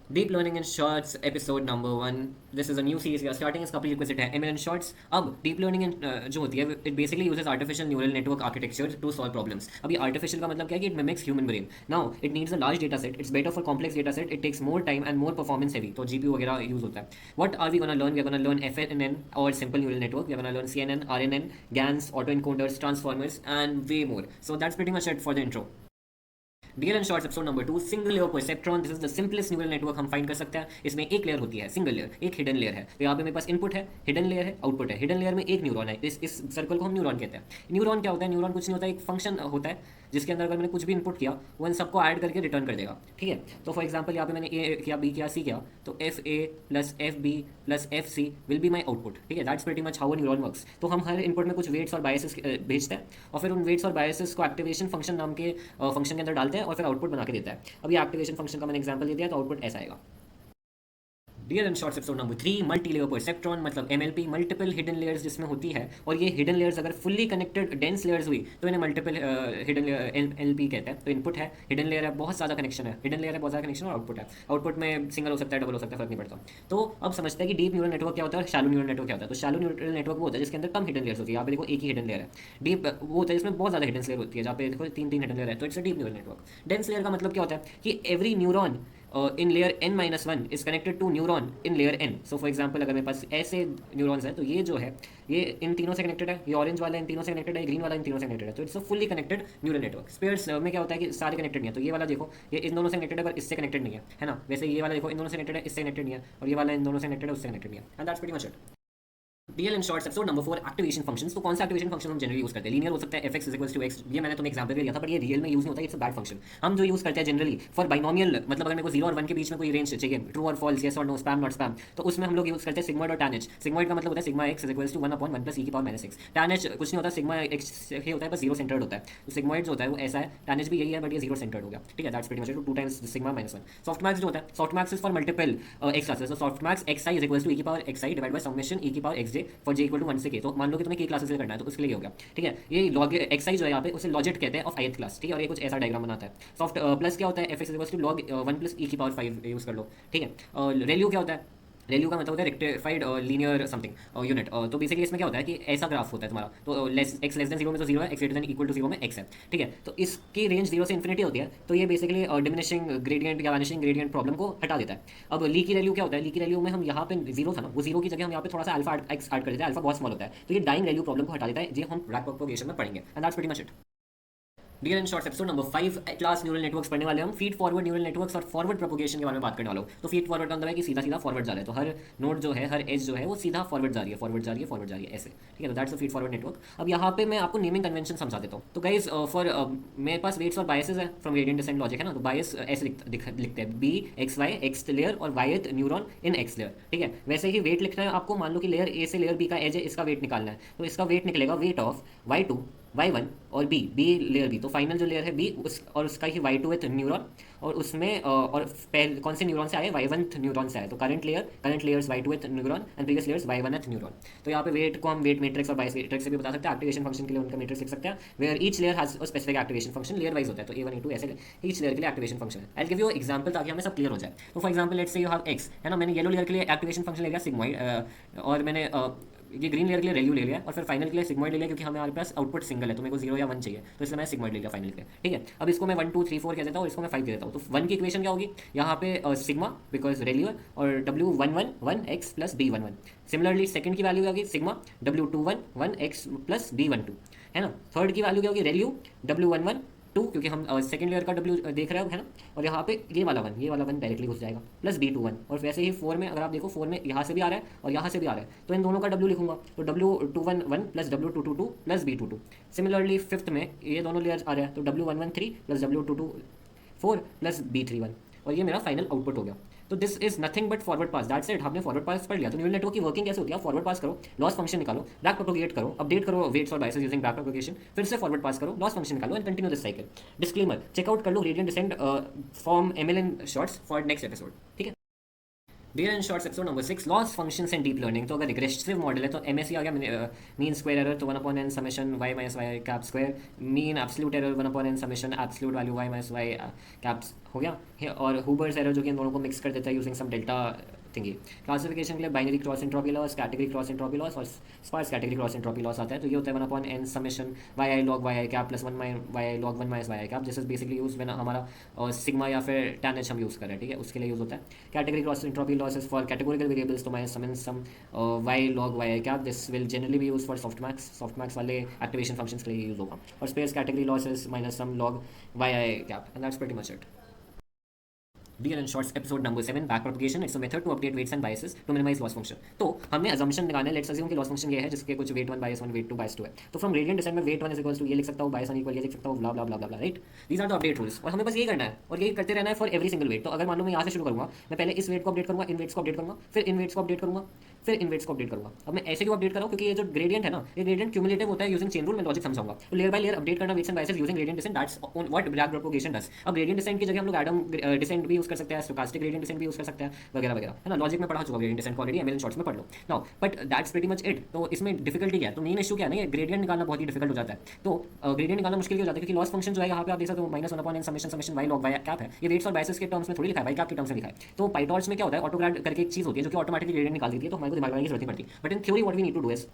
Deep learning in shorts episode number 1। This is a new series, starting इसका prerequisite है ML in shorts. अब deep learning in जो होती है it basically uses artificial neural network architecture to solve problems. अभी artificial का मतलब क्या है कि it mimics human brain. Now it needs a large data set, it's better for complex data set, it takes more time and more performance heavy, तो GPU वगैरह use होता है। What are we gonna learn? We are gonna learn FNN और simple neural network, we are gonna learn CNN, RNN, GANs, autoencoders, transformers and way more. So that's pretty much it for the intro. DL and shorts episode number 2, single layer perceptron. This is the simplest neural network हम find कर सकते हैं। इसमें एक layer होती है, single layer, एक hidden layer है। तो यहाँ पे मेरे पास इनपुट है, हिडन लेयर है, आउटपुट है। हिडन लेयर में एक न्यूरॉन है, इस सर्कल को हम न्यूरॉन कहते हैं। न्यूरॉन क्या होता है? न्यूरॉन कुछ नहीं होता है, एक फंक्शन होता है जिसके अंदर अगर मैंने कुछ भी इनपुट किया वो इन सबको ऐड करके रिटर्न कर देगा। ठीक है, तो फॉर एग्जाम्पल यहाँ पे मैंने ए किया, बी किया, सी किया, तो F A plus F B plus F C will be my output. ठीक है, that's pretty much how a neuron works. तो हम हर इनपुट में कुछ वेट्स और बायसेस भेजते हैं और फिर उन वेट्स और बायसेस को एक्टिवेशन फंक्शन नाम के फंक्शन के अंदर डालते हैं और फिर आउटपुट बना के देता है। अभी एक्टिवेशन फंक्शन का मैंने एग्जांपल दे दिया, तो आउटपुट ऐसा आएगा। DL and shorts episode number 3, multi layer perceptron मतलब एमएलपी, मल्टीपल हिडन लेयर्स जिसमें होती है। और ये हिडन लेयर्स अगर फुल्ली कनेक्टेड डेंस लेयर्स हुई तो इन्हें मल्टीपल हिडन एलपी कहते हैं। तो इनपुट है, हिडन लेयर है, बहुत ज़्यादा कनेक्शन है, हिडन लेयर है, बहुत ज़्यादा कनेक्शन, और आउटपुट है। आउटपुट में सिंगल हो सकता है, डबल हो सकता है, फर्क नहीं पड़ता। तो अब समझते हैं कि डीप न्यूरल नेटवर्क क्या होता है और शैलो न्यूरल नेटवर्क क्या होता है। तो शैलो न्यूरल नेटवर्क वो होता है जिसके अंदर कम हिडन लेयर्स होती है। यहाँ पे देखो एक ही हिडन लेयर है। डीप वो होता है जिसमें बहुत ज़्यादा हिडन लेयर होती है, जहाँ पे देखो तीन तीन हिडन लेयर है, तो it's a deep neural network. Dense layer का मतलब क्या होता है कि every neuron in layer n-1 is connected to neuron in layer n। So for example अगर मेरे पास ऐसे न्यूरॉन्स है तो ये जो है ये इन तीनों से कनेक्टेड है, ये ऑरेंज वाला इन तीनों से कनेक्टेड है, ग्रीन वाला इन तीनों से कनेक्टेड है। तो it's a fully connected neural network. Sparse में क्या होता है कि सारे कनेक्टेड नहीं है। तो ये वाला देखो, ये इन दोनों से कनेक्टेड है पर इससे कनेक्टेड नहीं है ना। वैसे ये वाला देखो, इन दोनों से कनेक्टेड है, इससे कनेक्टेड नहीं है, और ये वाला इन दोनों से कनेक्टेड है, उससे कनेक्टेड नहीं है। And that's pretty much it. DL in shorts episode number 4, activation functions. तो कौन सा एक्टिवेशन फंक्शन हम जनरली यूज करते हैं? लीनियर हो सकता है, F X is equals to X, ये मैंने तुम्हें एग्जाम्पल दिया था, पर ये रियल में यूज नहीं होता, इट्स अ बैड फंक्शन। हम जो यूज करते हैं जनरली फॉर बाइनोमियल, मतलब अगर मेरे को 0 और 1 के बीच में कोई रेंज चाहिए, ट्रू और फॉल्स, येस और नो, स्पैम नॉट स्पैम, तो उसमें हम लोग यूज करते हैं सिग्मॉइड और टैन एच। सिग्मॉइड का मतलब होता है sigma x is equals to 1/1 plus e की पावर -6। टैन एच कुछ नहीं होता, सिग्मा एक्स ही होता है, बस जीरो सेंटर्ड होता है। तो सिग्मॉइड जो होता है वो ऐसा है, टैन एच भी यही है, बट ये जीरो सेंटर्ड हो गया। ठीक है, that's pretty much 2 times sigma -1। Softmax जो होता है, softmax is for multiple x classes. तो softmax x i is equals to e की power x i divide by summation e की power x j for j equal to 1 से के। तो मान लो कि तुम्हें के क्लासेस करना है तो उसके लिए हो गया। ठीक है, ये लॉग एक्साइज जो है यहाँ पे उसे लॉजिट कहते हैं ऑफ ith क्लास। ठीक है, और ये कुछ ऐसा डायग्राम बनाता है। सॉफ्ट प्लस क्या होता है, F x equals to log 1 plus e की पावर 5 यूज कर लो। ठीक है, रेल्यू क्या होता है? रेल्यू का मतलब होता है रेक्टिफाइड लीनियर समथिंग यूनिट। तो बेसिकली इसमें क्या होता है कि ऐसा ग्राफ होता है तुम्हारा, तो एक्स लेस देन जीरो में तो जीरो है, X greater than equal to zero में एक्स है। ठीक है, तो इसकी रेंज जीरो से इन्फिनिटी होती है, तो ये बेसिकली डिमिनिशिंग ग्रेडियंट या वैनिशिंग ग्रेडियंट प्रॉब्लम को हटा देता है। अब ली की वैल्यू क्या होता है? ली की वैल्यू में हम यहाँ पे जीरो था ना, वो जीरो की जगह हम यहाँ पे थोड़ा सा अल्फा एक्स ऐड कर देते हैं, अल्फा बहुत स्मॉल होता है, तो ये डाइंग वैल्यू प्रॉब्लम को हटा देता है, जो हम रैक प्रोपोगेशन में पढ़ेंगे। And that's pretty much it. DL and shorts episode number 5, class neural networks पढ़ने वाले हम। फीड फॉरवर्ड न्यूरल नेटवर्क्स और फॉरवर्ड प्रोपोगेशन के बारे में बात करने वाला हूँ। तो फीड फॉरवर्ड का मतलब है कि सीधा सीधा फॉरवर्ड जा रहा है, तो हर नोड जो है, हर एज जो है वो सीधा फॉरवर्ड जा रही है, फॉरवर्ड जा रही है, फॉरवर्ड जा रही है, ऐसे। ठीक है, तो that's a feed forward network. अब यहाँ पे मैं आपको नेमिंग कन्वेंशन समझा देता हूँ। तो गाइज फॉर मेरे पास वेट्स और बायसेस है फ्रॉम ग्रेडियंट डिसेंट लॉजिक है ना। तो बायस ऐसे लिखते हैं, B X Y X layer और yth neuron in X layer. ठीक है, वैसे ही वेट लिखना है आपको। मान लो कि लेयर ए से लेयर बी का एज है, इसका वेट निकालना है, तो इसका वेट निकलेगा वेट ऑफ y2 y1 और बी लेयर बी। तो फाइनल जो लेयर है बी उस और उसका ही y2 विथ न्यूरॉन, और उसमें और पहले कौन से न्यूरॉन से आए? y1 न्यूरॉन से आए। तो current layers y2 with neuron and previous layers y1 with neuron. तो यहाँ पे वेट को हम वेट मैट्रिक्स और बायस मैट्रिक्स से भी बता सकते हैं। एक्टिवेशन फंक्शन के लिए उनका मैट्रिक्स लिख सकते हैं, where each layer has a specific activation function, layer wise होता है। तो A1 A2 ऐसे ईच लेयर के लिए एक्टिवेशन फंक्शन है। आई गिव यू एग्जांपल ताकि हमें सब क्लियर हो जाए। तो for example let's say you have x है ना, मैंने येलो लेयर के लिए एक्टिवेशन फंक्शन ले लिया सिग्मॉइड, और मैंने ये ग्रीन लेयर के लिए रेल्यू ले लिया, और फिर फाइनल के लिए सिग्मॉइड ले लिया, क्योंकि हमारे पास आउटपुट सिंगल है, तो मेरे को 0 या 1 चाहिए, तो इसलिए मैं सिग्मॉइड ले लिया फाइनल के लिए। ठीक है, अब इसको मैं 1 2 3 4 कह देता हूँ और इसको मैं 5 कह देता हूँ। तो 1 की इक्वेशन क्या होगी? यहाँ पे सिग्मा बिकॉज रेल्यू है, और W11 1 x plus B11। Similarly second की वैल्यू क्या होगी? Sigma W21 1 x plus B12 है ना। थर्ड की वैल्यू क्या होगी? रेल्यू W11 2, क्योंकि हम सेकंड लेयर का W देख रहे हो है ना, और यहाँ पे ये वाला वन डायरेक्टली घुस जाएगा, प्लस B21। और वैसे ही 4 में अगर आप देखो, 4 में यहाँ से भी आ रहा है और यहाँ से भी आ रहा है, तो इन दोनों का W लिखूंगा, तो W211 plus W222 plus B22। Similarly fifth में ये दोनों लेयर्स आ रहे हैं, तो W113 plus W224 plus B31, और ये मेरा फाइनल आउटपुट हो गया। तो this is nothing but forward pass. That's it, हमने फॉरवर्ड पास पढ़ लिया। तो न्यूरल नेटवर्क की वर्किंग कैसे होती है? फॉरवर्ड पास करो, लॉस फंक्शन निकालो, बैक प्रोपोगेट करो, अपडेट करो वेट्स और बायसेस यूजिंग बैक प्रोपोगेशन, फिर से फॉरवर्ड पास करो, लॉस फंक्शन निकालो, and continue this cycle. Disclaimer, check out कर लो gradient descent from ML in shorts for next episode. ठीक है। Dear in shorts episode number 6 loss functions and deep learning. तो अगर रिग्रेसिव मॉडल है तो एमएसई आ गया, मीन स्क्वायर एरर तो 1/n summation y minus Y cap square, mean absolute error 1/n summation absolute value y minus Y caps हो गया। और हुबर्स error जो कि इन दोनों को मिक्स कर देता है using some delta thingy. Classification के लिए binary cross entropy loss, category cross entropy loss और sparse category cross entropy loss आता है। तो ये होता है 1/n summation y i log y i cap plus 1/y log 1 y i cap. This is basically use when हमारा sigma या फिर tan h हम यूज़ कर रहे हैं, ठीक है, उसके लिए यूज़ होता है। Category cross entropy losses for categorical variables तो minus sum y log y i cap. This will generally be use for softmax वाले एक्टिवेशन फंक्शंस के लिए यूज होगा। और space category losses minus sum log y i cap and that's pretty much it. Dear and Shorts episode number 7 back propagation, it's a method to update weights and biases to minimize loss function। तो हमने assumption लगाना है, let's assume कि loss function ये है जिसके कुछ weight 1 bias 1 weight 2 bias 2 है। तो from gradient descent में weight 1 is equals to ये लिख सकता हूँ, bias 1 equal ये लिख सकता हूँ, blah blah blah blah blah, right? These are the update rules और हमें बस यही करना है और यही करते रहना है for every single weight। तो अगर मान लो मैं यहाँ से शुरू करूँगा, मैं पहले इस weight को अपडेट करूँगा, इन weights को अपडेट करूँगा, फिर इन weights को अपडेट करूँगा, फिर इन weights को अपडेट करूँगा। अब मैं ऐसे क्यों अपडेट कर रहा हूँ, क्योंकि ये जो ग्रेडियंट है ना, ये ग्रेडियंट क्यूमुलेटिव होता है यूजिंग चेन रूल। मैं लॉजिक समझाऊंगा। तो लेयर बाय लेयर अपडेट करना weights and biases using gradient descent, that's what back propagation does. अब ग्रेडियंट डिसेंट की जगह हम लोग एडम डिसेंट भी यूज कर सकते हैं, स्टोकास्टिक ग्रेडियंट डिसेंट भी यूज कर सकते हैं, वगैरह वगैरह, है ना। लॉजिक में पढ़ा चुका gradient descent already, ML shorts में पढ़ लो now, but that's pretty much it. तो इसमें डिफिकल्टी क्या है, तो मेन इशू क्या है ना, ये ग्रेडियंट निकालना बहुत ही डिफिकल्ट हो जाता है। तो ग्रेडियंट निकालना मुश्किल हो जाता है क्योंकि लॉस फंक्शन जो है यहाँ पे आप देख सकते हो -1/n summation Y log Y cap है। ये वेट्स और बायसेस के टर्म्स में थोड़ी लिखा है, वाई कैप के टर्म्स में लिखा है। तो पाइटॉर्च में क्या होता है, ऑटोग्राड करके एक चीज होती है जो कि ऑटोमेटिकली ग्रेडियंट निकाल देती है, तो हमारे को दिमाग लगाने की जरूरत नहीं पड़ती। But in theory what we need to do is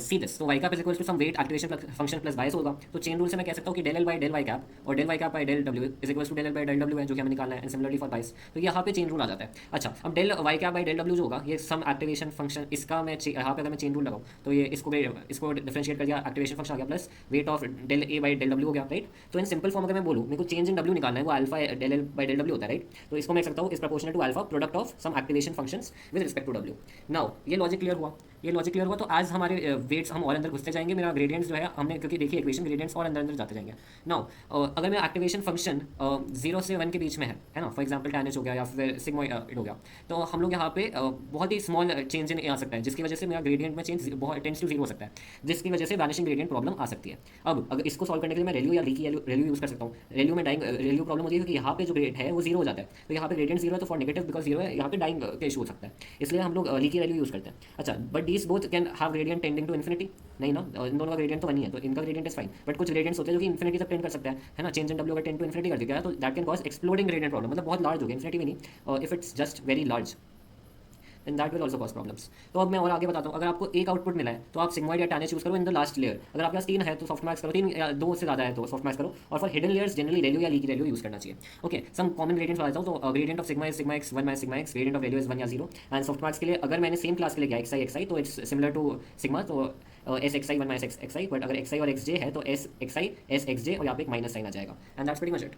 see this. तो y cap is equal to sum weight activation function plus bias होगा। तो चेन रूल से मैं कह सकता हूँ कि del L by del Y cap और del Y cap by del W is equal to del L by del W है, जो कि हमें निकालना है। एंड सिमिलरली फॉर बायस, तो यहाँ पे चेन रूल आ जाता है। अच्छा, अब del Y cap by del W जो होगा, ये सम एक्टिवेशन फंक्शन, इसका मैं यहाँ पे अगर मैं चेन रूल लगाऊँ तो ये इसको डिफरेंशिएट कर दिया, एक्टिवेशन फंक्शन आ गया plus weight of del A by del W हो गया, राइट। तो इन सिंपल फॉर्म अगर मैं बोलूँ, मेरे को चेंज इन डब्ल्यू निकालना है, वो alpha del L by del W होता है, राइट। तो इसको मैं सकता हूँ इस proportional to alpha product of some activation functions with respect to W. Now ये लॉजिक क्लियर हुआ, ये लॉजिक क्लियर हुआ। तो एज हमारे वेट्स हम और अंदर घुसते जाएंगे, मेरा ग्रेडियंट्स जो है हमने क्योंकि देखिए इक्वेशन, ग्रेडियंट्स और अंदर अंदर जाते जाएंगे। नाउ अगर मैं एक्टिवेशन फंक्शन 0 से 1 के बीच में है ना, फॉर एग्जांपल tan h हो गया या फिर सिग्मोइड हो गया, तो हम लोग यहाँ पे बहुत ही स्मॉल चेंज इन आ सकता है, जिसकी वजह से मेरा ग्रेडियंट में चेंज बहुत टेंस टू 0 हो सकता है, जिसकी वजह से वैनिशिंग ग्रेडियंट प्रॉब्लम आ सकती है। अब अगर इसको सॉल्व करने के लिए मैं रेल्यू या लीकी रेल्यू यूज कर सकता हूँ। रेल्यू में डाइंग रेल्यू प्रॉब्लम होती है क्योंकि यहाँ पे जो ग्रेड है वो 0 हो जाता है। तो यहाँ पे ग्रेडियंट 0 है तो फॉर नेगेटिव बिकॉज 0 है, यहाँ पे डाइंग का इशू हो सकता है, इसलिए हम लोग लीकी रेल्यू यूज करते हैं। अच्छा, but these both can have gradient tending to infinity, नहीं ना, इन दोनों का ग्रेडियंट तो 1 ही है, तो इनका ग्रेडियंट इज फाइन। बट कुछ ग्रेडियंट्स होते हैं जो कि इन्फिनिटी तक टेंड कर सकते हैं, है ना। चेंज इन डब्ल्यू अगर टेंड टू इन्फिनिटी कर दिया तो that can cause exploding gradient problem, मतलब बहुत लार्ज हो गया, इन्फिनिटी भी नहीं, if it's just very large and that will also cause problems. तो अब मैं और आगे बताता हूँ, अगर आपको एक आउटपुट मिला है तो आप सिग्मॉइड या tan h यूज करो इन द लास्ट लेयर। अगर आपके पास 3 है तो सॉफ्ट मैक्स करो, 3 या 2 से ज़्यादा है तो सॉफ्ट मैक्स करो। और for hidden layers generally ReLU या लीकी रेल्यू यूज करना चाहिए। ओके, सम कॉमन ग्रेडियंट्स बताता हूँ। तो gradient of sigma is sigma x 1 minus sigma x, gradient of ReLU is 1 या 0। एंड सॉफ्ट मैक्स के लिए अगर मैंने सेम क्लास के लिए गया xi तो इट्स सिमिलर टू सिग्मा, तो s x i 1 minus x i. But अगर xi और xj है तो s x i s x j और यहाँ पे एक माइनस साइन आ जाएगा। And that's pretty much it.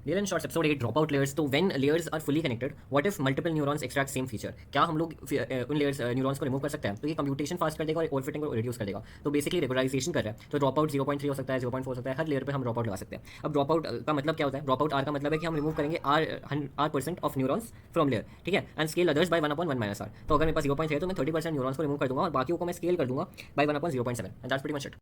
Dear and Shorts episode 8 dropout layers। तो when layers are fully connected, what if multiple neurons extract same feature? क्या हम लोग उन layers न्यूरॉन्स को रिमूव कर सकते हैं? तो ये कंप्यूटेशन फास्ट कर देगा और ओवरफिटिंग को रिड्यूस कर देगा। तो बेसिकली रेगुलराइजेशन कर रहा है। तो ड्रॉप आउट 0.3 हो सकता है, 0.4 हो सकता है, हर लेयर पे हम ड्रॉप आउट लगा सकते हैं। अब ड्रॉप आउट का मतलब क्या होता है? ड्रॉप आउट आर का मतलब है कि हम रिमूव करेंगे r% of neurons from layer, ठीक है, and scale others by 1/1 minus r। तो अगर मेरे पास 0.3 है तो मैं 30% न्यूरॉन्स को रिमूव कर दूंगा और बाकियों को मैं स्केल कर दूंगा by 1/0.7 and that's pretty much it.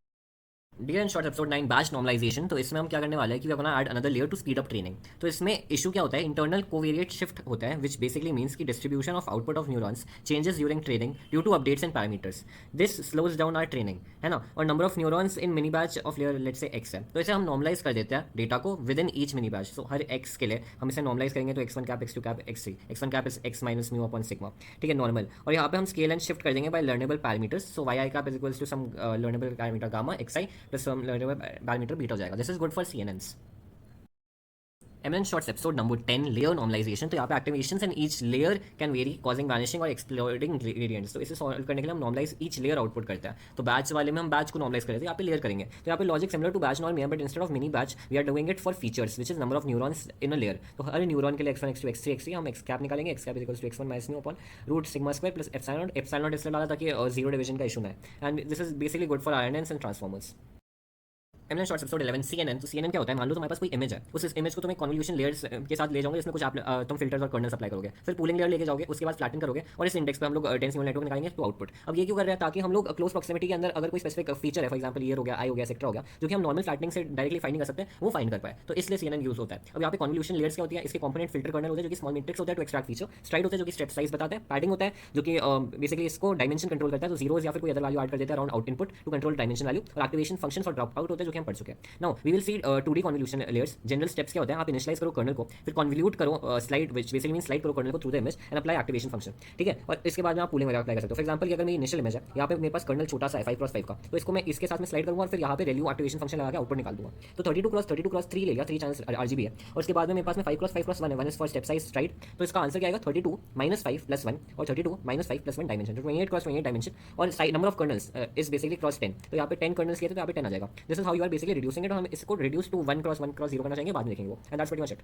Dear and short episode 9 batch normalization. तो इसमें हम क्या करने वाले हैं कि वी अपना add another layer to speed up training. तो इसमें इशू क्या होता है, इंटरनल कोवेरिएट शिफ्ट होता है, विच बेसिकली मीन्स कि distribution of output of neurons changes during training due to updates and parameters. This slows down our training, है ना। और number of neurons in mini batch of layer let's say x है, तो इसे हम normalise कर देते हैं डेटा को with in each mini batch. तो हर x के लिए हम इसे नॉर्मलाइज करेंगे, तो x1 cap x2 cap x3, x1 cap is x minus mu upon sigma, ठीक है, नॉर्मल। और यहाँ पे हम स्केल एंड शिफ्ट कर देंगे by learnable parameters. So y cap is equals to some learnable parameter gamma xi plus some learnable parameter beta हो जाएगा। This is good for CNNs। MN Shorts episode number 10 layer normalization। तो यहाँ पे activations and each layer can vary causing vanishing और exploding gradients। तो इसे solve करने के लिए हम normalize each layer output करते हैं। तो बैच वाले में हम बैच को normalize करते हैं, यहाँ पे layer करेंगे। तो यहाँ पे logic similar to batch norm है, but instead of mini batch we are doing it for features which is number of neurons in a layer। तो हर न्यूरॉन के लिए x1 x2 x3 x3 हम x कैप निकालेंगे, x cap is equal to x1 minus mu upon root sigma square plus epsilon. Epsilon इसलिए डाला ताकि zero division का issue ना है। And this is basically good for RNNs and transformers. MNN shorts episode 11 CNN. तो CNN क्या होता है, मान लो तुम्हारे पास कोई इमेज है, उस इमेज को तुम एक कन्वोल्यूशन लेयर्स के साथ ले जाओगे, इसमें कुछ आप तुम फिल्टर्स और कर्नल्स अप्लाई करोगे, फिर पूलिंग लेयर लेके जाओगे, उसके बाद फ्लैटन करोगे और इस इंडेक्स पे हम लोग डेंस न्यूरल नेटवर्क निकालेंगे टू आउटपुट। अब ये क्यों कर रहे हैं, ताकि हम लोग क्लोज प्रॉक्सिमिटी के अंदर अगर कोई स्पेसिफिक फीचर है, फॉर एग्जांपल ईयर हो गया, आई हो गया, सेक्टर हो गया, जो कि हम नॉर्मल फ्लैटनिंग से डायरेक्टली फाइंड कर सकते हैं, वो फाइंड कर पाए, तो इसलिए सीएनएन यूज होता है। अब यहाँ पे कन्वोल्यूशन लेयर्स क्या होती है, इसके कंपोनेंट फिल्टर कर्नल होते हैं जो कि स्मॉल मैट्रिक्स होता है टू एक्सट्रैक्ट फीचर, स्ट्राइड होता है जो कि स्टेप साइज बताते हैं, पैडिंग होता है जो कि बेसिकली इसको डायमेंशन कंट्रोल करता है, तो जीरोज या फिर कोई अदर वैल्यू ऐड कर देता है around out input to control dimension value, और activation function for dropout होता है जो कि हम पढ़ चुके हैं। Now we will see 2D convolution layers. General steps क्या होते हैं, आप इनिशियलाइज करो कर्नल को, फिर कन्वोल्यूट करो slide, which basically mean slide करो कर्नल को through the image and apply activation function, ठीक है। और इसके बाद में आप पूलिंग वगैरह अप्लाई कर सकते हो। फॉर एग्जांपल अगर मेरी इनिशियल इमेज है, यहाँ पे मेरे पास कर्नल छोटा सा है 5x5 का, तो इसको मैं इसके साथ में स्लाइड करूंगा और फिर यहाँ पे रेल्यू एक्टिवेशन फंक्शन लगा के आउटपुट निकाल दूंगा। तो 32x32x3 ले लिया, 3 चैनल्स RGB है, और उसके बाद में मेरे पास में 5x5+1 है, 1 is for step size STRIDE, तो इसका आंसर क्या आएगा 32 -5+1 और 32 -5+1 डायमेंशन, तो 28x28 डायमेंशन, और number of colonel's is basically cross 10, तो यहाँ पे 10 कर्नल्स किए थे तो यहाँ पे 10 आ जाएगा। This is how you are basically reducing it, और हम इसको रिड्यूस टू 1x1x0 करना चाहेंगे, बाद में देखेंगे वो, and that's pretty much it.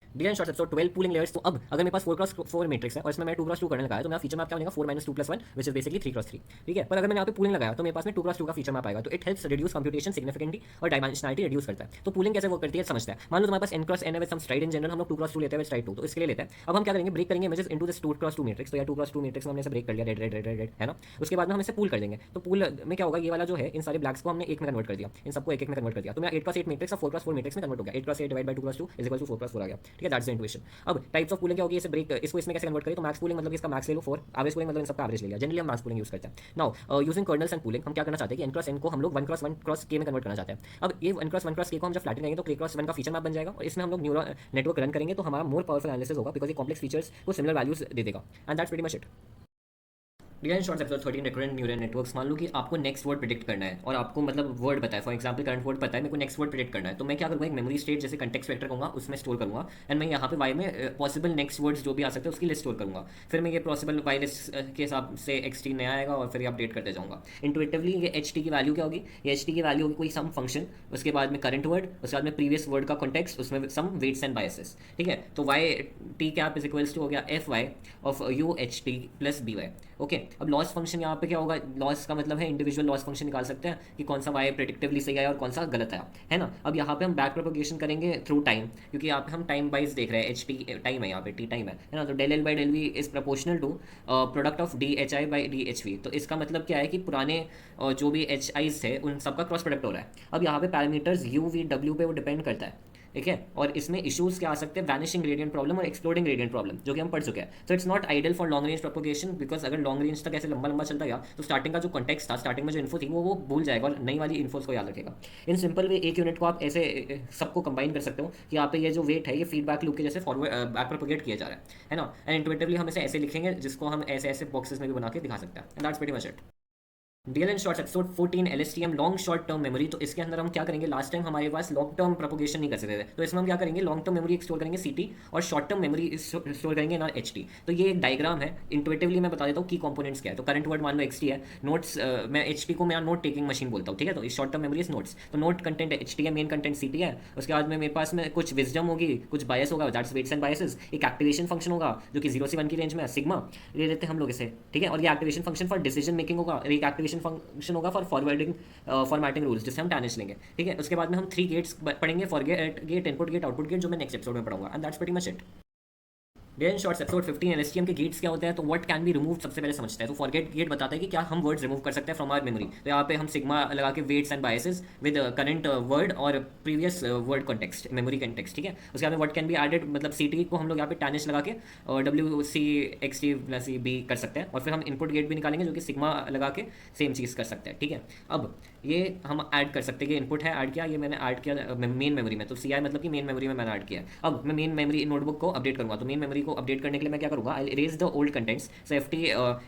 DN shorts episode 12 pooling layers. तो अब अगर मेरे पास 4x4 मैट्रिक्स है और इसमें मैं 2x2 करने लगाया, तो मेरा फीचर मैप क्या बनेगा 4 - 2+1 विच इज बेसिकली 3x3, ठीक है। पर अगर मैंने यहाँ पे पूलिंग लगाया तो मेरे पास में 2x2 का फीचर मैप आएगा, तो it helps reduce computation significantly और डायमेंशनलिटी रिड्यूस करता है। तो पूलिंग कैसे वर्क करती है समझते हैं। मान लो तुम्हारे पास n×n है with some stride, in general हम लोग 2x2 लेते हैं विद स्ट्राइड 2, तो इसके लिए लेते हैं। अब हम क्या करेंगे, ब्रेक करेंगे images into this 2x2 matrix, तो या 2x2 मैट्रिक्स में हमने इसे ब्रेक कर लिया, red red red red red है ना। उसके बाद में हम इसे पूल कर देंगे, तो पूल में क्या होगा, ये वाला जो है इन सारे ब्लैक्स को हमने एक में कन्वर्ट कर दिया, इन सबको एक में कन्वर्ट कर दिया, तो मेरा 8x8 मैट्रिक्स और 4x4 मैट्रिक्स में कन्वर्ट हो गया, 8x8 divide by 2x2 is equal to 4x4 आ गया, ठीक है। That's the intuition. अब टाइप्स ऑफ पूलिंग क्या होगी, इसे ब्रेक इसको इसमें कैसे कन्वर्ट करें, तो मैक्स पूलिंग मतलब इसका मैक्स ले लो 4, एवरेज पूलिंग मतलब इन सबका एवरेज ले लिया, जनरली हम मैक्स पूलिंग यूज करते हैं। Now using colonel's and pooling हम क्या करना चाहते हैं कि n×n को हम लोग 1x1x k में कन्वर्ट करना चाहते हैं। अब ये 1x1x k को हम जब फ्लैटन करेंगे तो k×1 का फीचर मैप बन जाएगा, और इसमें हम लोग न्यूरल नेटवर्क रन करेंगे तो हमारा मोर पावरफुल एनालिसिस होगा, बिकॉज ये कॉम्प्लेक्स फीचर्स को सिमिलर वैल्यूज दे देगा, and that's pretty much it. DN shorts episode 13 recurrent neural networks. मान लो कि आपको नेक्स्ट वर्ड प्रिडिक्ट करना है और आपको मतलब वर्ड पता है, फॉर एग्जांपल करंट वर्ड पता है, मेरे को नेक्स्ट वर्ड प्रिडिक्ट करना है, तो मैं क्या करूँगा, एक मेमोरी स्टेट जैसे कंटेक्स्ट वेक्टर कहूँगा उसमें स्टोर करूँगा, एंड मैं यहाँ पे वाई में पॉसिबल नेक्स्ट वर्ड्स जो भी आ सकते हैं उसकी लिस्ट स्टोर करूँगा। फिर मैं ये पॉसिबल वाई लिस्ट के हिसाब से XT नया आएगा और फिर ये अपडेट करते जाऊँगा। इंटुइटिवली ये HT की वैल्यू क्या होगी, ये HT की वैल्यू होगी कोई सम फंक्शन, उसके बाद में करंट वर्ड, उसके बाद में प्रीवियस वर्ड का कॉन्टेक्स्ट, उसमें सम वेट्स एंड बायसेस, ठीक है। तो Y T cap is equals to हो गया FY of UHT plus BY, okay. अब लॉस फंक्शन यहाँ पे क्या होगा, लॉस का मतलब है इंडिविजुअल लॉस फंक्शन निकाल सकते हैं कि कौन सा वाई प्रेडिक्टिवली सही आया और कौन सा गलत आया, है ना। अब यहाँ पे हम बैक प्रोपोगेशन करेंगे थ्रू टाइम, क्योंकि यहाँ पे हम टाइम वाइज देख रहे हैं, HT टाइम है, यहाँ पे T टाइम है ना। तो del L by del V is proportional to product of DHI by DHV। तो इसका मतलब क्या है कि पुराने जो भी HIs थे उन सबका क्रॉस प्रोडक्ट हो रहा है। अब यहाँ पे पैरामीटर्स UV W पे वो डिपेंड करता है, ठीक है। और इसमें इश्यूज क्या आ सकते हैं, वैनिशिंग ग्रेडियंट प्रॉब्लम और एक्सप्लोडिंग ग्रेडियंट प्रॉब्लम, जो कि हम पढ़ चुके हैं। तो it's not ideal for long range propagation, because अगर लॉन्ग रेंज तक ऐसे लंबा लंबा चलता गया तो स्टार्टिंग का जो कॉन्टेक्स्ट था, स्टार्टिंग में जो इन्फो थी वो भूल जाएगा और नई वाली इन्फोस को याद रखेगा। इन सिंपल वे एक यूनिट को आप ऐसे सबको कंबाइन कर सकते हो कि यहाँ पे ये जो वेट है ये फीडबैक लूप के जैसे फॉरवर्ड बैक प्रोपोगेट किया जा रहा है ना। एंड इंटुइटिवली हम इसे ऐसे लिखेंगे जिसको हम ऐसे ऐसे बॉक्सेस में भी बना के दिखा सकते हैं, and that's pretty much it. DLN shorts episode 14 LSTM long short term memory. तो इसके अंदर हम क्या करेंगे, लास्ट टाइम हमारे पास लॉन्ग टर्म प्रोपोगेशन नहीं कर सकते थे, तो इसमें हम क्या करेंगे, लॉन्ग टर्म मेमोरी स्टोर करेंगे CT और शॉर्ट टर्म मेमोरी स्टोर करेंगे ना HT। तो ये एक डायग्राम है, इंटुइटिवली मैं बता देता हूँ की कंपोनेंट्स क्या है। तो करंट वर्ड मान लो XT है, नोट्स मैं HT को मैं नोट टेकिंग मशीन बोलता हूँ, ठीक है। तो short term memory is notes, तो नोट कंटेंट HT है, मेन कंटेंट CT है। उसके बाद में मेरे पास में कुछ विजडम होगी, कुछ बायस होगा, दैट्स वेट्स एंड बायसेस। एक एक्टिवेशन फंक्शन होगा जो कि 0 से 1 की रेंज में है, सिग्मा ले लेते हैं हम लोग इसे, ठीक है। और ये activation function for decision making होगा, और एक एक्टिवेशन फंक्शन होगा फॉर फॉरवर्डिंग फॉर्मेटिंग रूल्स, जिससे हम टैनिश लेंगे, ठीक है। उसके बाद में हम 3 गेट्स पढ़ेंगे, forget gate, input gate, output gate, जो मैं नेक्स्ट एपिसोड में पढ़ाऊंगा, and that's pretty much it. DN shorts episode 15 LSTM के गेट्स क्या होते हैं, तो व्हाट कैन बी रिमूव सबसे पहले समझते हैं। तो फॉरगेट गेट बताता है कि क्या हम वर्ड्स रिमूव कर सकते हैं फ्रॉम आवर मेमोरी। तो यहाँ पे हम सिग्मा लगा के weights and biases with current word और previous word context, memory context, ठीक है। उसके बाद में व्हाट कैन बी एडेड, मतलब CT को हम लोग यहाँ पे टैनिश लगा के WC XT B कर सकते हैं, और फिर हम इनपुट गेट भी निकालेंगे जो कि सिग्मा लगा के सेम चीज़ कर सकते हैं, ठीक है। अब ये हम ऐड कर सकते हैं, ये इनपुट है, ऐड किया, ये मैंने ऐड किया मेन मेमोरी में, तो CI मतलब कि मेन मेमोरी में मैंने ऐड किया। अब मैं मेन मेमोरी नोटबुक को अपडेट करूँगा, तो मेन मेमोरी को अपडेट करने के लिए मैं क्या करूँगा, I erase the old contents, so FT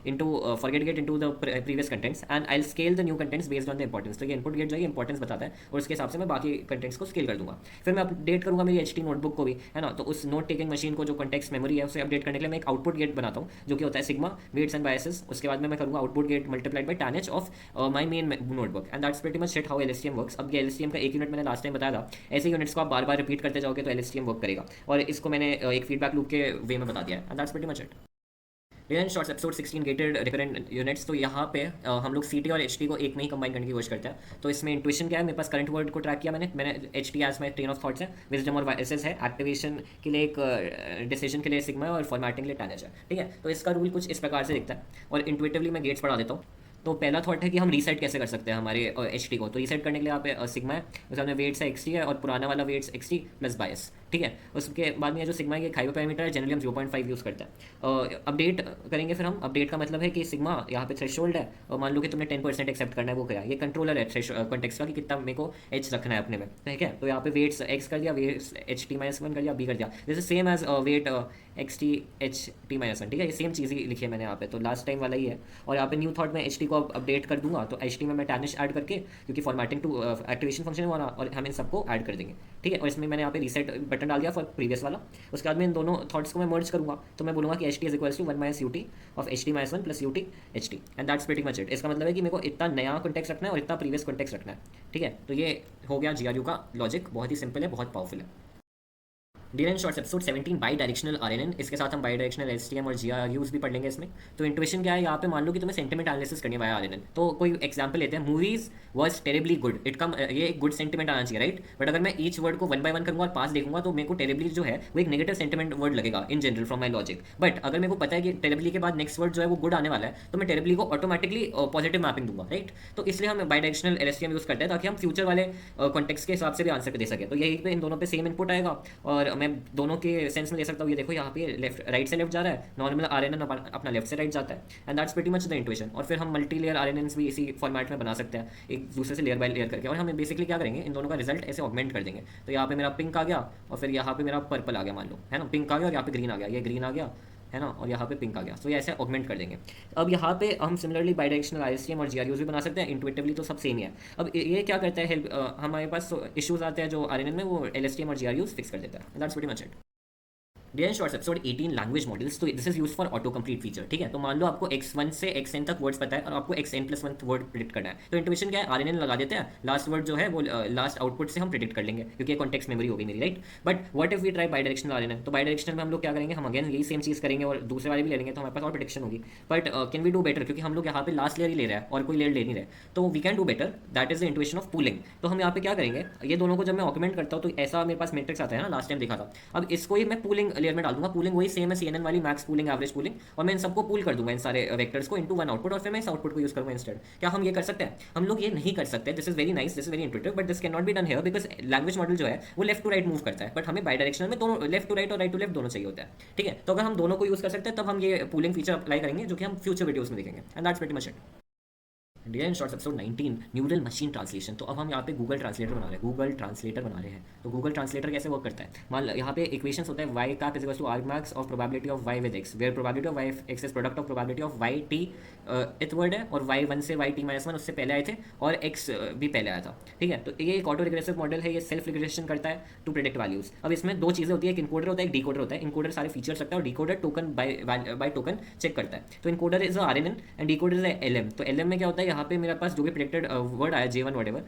into forget get into the previous contents, and I scale the new contents based on the importance. तो ये इनपुट गेट जो है इंपॉर्टेंस बताता है, और उसके हिसाब से मैं बाकी कंटेंट्स को स्केल कर दूंगा। फिर मैं अपडेट करूँगा मेरी HT नोटबुक को भी, है ना। तो उस नोट टेकिंग मशीन को जो कंटेक्स्ट मेमोरी है उसे अपडेट करने के लिए मैं एक आउटपुट गेट बनाता हूँ, जो कि होता है सिग्मा वेट्स एंड बायसेस। उसके बाद में मैं करूँगा output gate multiplied by tan of my main notebook, and that's pretty much it how LSTM works. अब ये LSTM का एक यूनिट मैंने लास्ट टाइम बताया था, ऐसे यूनिट्स को आप बार बार रिपीट करते जाओगे तो LSTM वर्क करेगा, और इसको मैंने एक फीडबैक लूप के वे में बता दिया है, and that's pretty much it. In shorts episode 16 gated recurrent units. तो यहाँ पे हम लोग सी टी और एच टी को एक में ही कंबाइन करने की कोशिश करते हैं। तो इसमें इंट्यूशन क्या है, मेरे पास करंट वर्ड को ट्रैक किया मैंने H T as my train of thoughts है, विजडम और वाइसेस है, एक्टिवेशन के लिए एक डिसीजन के लिए सिग्मा है और फॉर्मेटिंग के लिए टैनेज है। ठीक है, तो इसका रूल कुछ इस प्रकार से दिखता है और इंट्यूटिवली मैं गेट्स पढ़ा देता हूँ। तो पहला थॉट है कि हम रीसेट कैसे कर सकते हैं हमारे एच टी को। तो रीसेट करने के लिए यहाँ पे सिग्मा है, उसमें हमने वेट्स है एक्स टी है और पुराना वाला वेट्स एक्स टी प्लस बायस। ठीक है, उसके बाद में ये जो सिग्मा है ये हाइपर पैरामीटर है, जनरली हम 0.5 यूज़ करते हैं। अपडेट करेंगे फिर हम। अपडेट का मतलब है कि सिग्मा यहाँ पे थ्रेशोल्ड है और मान लो कि तुमने 10% एक्सेप्ट करना है, वो क्या, ये कंट्रोलर है थ्रेश कॉन्टेक्स्ट का कि कितना मेरे को एच रखना है अपने में। ठीक है, तो यहाँ पे वेट्स एक्स कर दिया, weights H T minus one कर दिया, बी कर दिया। This is same as weight X T H T minus one. ठीक है, ये सेम चीज़ ही लिखी है मैंने यहाँ पे, तो लास्ट टाइम वाला ही है। और यहाँ पे न्यू थॉट में एच टी को अपडेट कर दूंगा, तो एच टी में मैं टैनिश ऐड करके, क्योंकि फॉर्मेटिंग टू एक्टिवेशन फंक्शन हुआ ना, और हम इन सबको ऐड कर देंगे। ठीक है, और इसमें मैंने यहाँ पे रीसेट बटन डाल दिया फॉर प्रीवियस वाला। उसके बाद में इन दोनों थॉट्स को मैं मर्ज करूंगा, तो मैं बोलूँगा कि H T is equals to 1 minus U T of H T minus one plus U T H T, and that's pretty much it. इसका मतलब है कि मेरे को इतना नया कॉन्टेक्स्ट रखना है और इतना प्रीवियस कॉन्टेक्स्ट रखना है। ठीक है, तो ये हो गया GRU का लॉजिक, बहुत ही सिंपल है, बहुत पावरफुल है। DNN shorts episode 17 by directional RNN. इसके साथ हम बाई डायरेक्शनल एसटीएम और जीआरयूज भी पढ़ लेंगे इसमें। तो इंट्यूशन क्या है, यहाँ पे मान लो कि तुम्हें सेंटिमेंट एनालिसिस करनी है बाय आरएनएन। तो कोई एग्जांपल लेते हैं, movies was terribly good, it come, ये एक गुड सेंटिमेंट आना चाहिए, राइट। बट अगर मैं ईच वर्ड को 1 बाय 1 करूँगा और पास देखूंगा तो मेरे को टेरिबली जो है वो एक नेगेटिव सेंटिमेंट वर्ड लगेगा in general from my logic. But अगर मेरे को पता है कि टेरिबली के बाद नेक्स्ट वर्ड जो है वो गुड आने वाला है, तो मैं टेरिबली को ऑटोमेटिकली पॉजिटिव मैपिंग दूंगा, राइट। तो इसलिए हम बाई डायरेक्शनल एलएसटीएम यूज करते हैं ताकि हम फ्यूचर वाले कॉन्टेक्स्ट के हिसाब से भी आंसर दे सके। तो यही पे इन दोनों पे सेम इनपुट आएगा और मैं दोनों के सेंस में दे सकता हूँ। ये देखो यहाँ पे लेफ्ट राइट से लेफ्ट जा रहा है, नॉर्मल आरएनएन अपना लेफ्ट से राइट जाता है, and that's pretty much the intuition. और फिर हम मल्टी लेयर आरएनएन्स भी इसी फॉर्मेट में बना सकते हैं, एक दूसरे से लेयर बाय लेयर करके। और हम बेसिकली क्या करेंगे, इन दोनों का रिजल्ट ऐसे ऑगमेंट कर देंगे। तो यहाँ पे मेरा पिंक आ गया और फिर यहाँ पे मेरा पर्पल आ गया, मान लो, है ना, पिंक आ गया और यहाँ पे ग्रीन आ गया, ये ग्रीन आ गया, है ना, और यहाँ पे पिंक आ गया। तो ये ऐसे ऑगमेंट कर देंगे। अब यहाँ पे हम सिमिलरली बाई डायरेक्शनल आईएसटीएम और जीआरयूज भी बना सकते हैं, इंटुइटिवली तो सब सेम ही है। अब ये क्या करता है, हेल्प, हमारे पास इश्यूज आते हैं जो आरएनएन में, वो एलएसटीएम और जीआरयूज फिक्स कर देता है। That's pretty much it. DNN shorts episode 18 language models. तो this is use for autocomplete feature. ठीक है, तो मान लो आपको x1 से xn तक वर्ड्स पता है और आपको xn+1 वर्ड प्रिडिक्ट करना है, तो इंट्यूशन क्या है, आरएनएन लगा देते हैं, लास्ट वर्ड जो है वो लास्ट आउटपुट से हम प्रिडिक्ट कर लेंगे, क्योंकि कॉन्टेक्स्ट मेमोरी होगी मेरी, right. But what if we try bidirectional RNN. तो बाई डायरेक्शनल में हम लोग क्या करेंगे, हम अगेन यही सेम चीज़ करेंगे और दूसरे वाले भी ले लेंगे, तो हमारे पास और प्रिडिक्शन होगी। But can we do better, क्योंकि हम लोग यहाँ पे लास्ट लेयर ही ले रहे हैं और कोई लेयर ले नहीं रहे, तो we can do better, that is the intuition of pooling. तो हम यहाँ पे क्या करेंगे, ये दोनों को जब मैं ऑगमेंट करता हूँ तो ऐसा मेरे पास मैट्रिक्स आता है ना, लास्ट टाइम देखा था। अब इसको ही मैं पूलिंग लेयर में डाल दूंगा, पूलिंग वही सेम है CNN वाली, मैक्स पूलिंग, एवरेज पूलिंग, और मैं इन सबको पूल कर दूंगा, इन सारे वेक्टर्स को इनटू वन आउटपुट, और फिर मैं इस आउटपुट को यूज करूंगा इंस्टेड। क्या हम ये कर सकते हैं? हम लोग ये नहीं कर सकते। This is very nice, this is very intuitive, but this can not be done here because language model जो है वो लेफ्ट टू राइट मूव करता है, बट हमें बाई डायरेक्शनल में दोनों लेफ्ट टू राइट और राइट टू लेफ्ट दोनों चाहिए होता है। ठीक है, तो अगर हम दोनों को यूज कर सकते हैं तब हम ये पूलिंग फीचर अप्लाई करेंगे, जो कि हम फ्यूचर वीडियोस में देखेंगे, and that's pretty much it. DNN shorts episode 19 neural machine translation. तो अब हम यहाँ पे गूगल ट्रांसलेटर बना रहे हैं, गूगल ट्रांसलेटर बना रहे हैं। तो गूगल ट्रांसलेटर कैसे वर्क करता है, मान लो यहाँ पे इक्वेशंस होता है, Y cap is equal to arg max of probability of Y with X, where probability of Y X is product of probability of Y T, ith word है, और वाई वन से वाई टी माइनस वन उससे पहले आए थे, और x भी पहले आया था। ठीक है, तो ये एक ऑटो रिग्रेसिव मॉडल है, ये सेल्फ रिग्रेशन करता है टू प्रेडिक्ट वैल्यूज। अब इसमें दो चीज़ें होती है, एक इनकोडर होता है, एक डिकोडर होता है। इनकोडर सारे फीचर्स रखता है और decoder token by token check करता है। तो encoder is RNN and decoder is LM. तो एलएम में क्या होता है, यहाँ पे मेरे पास जो भी प्रेडिक्टेड वर्ड आया J1 वटेवर,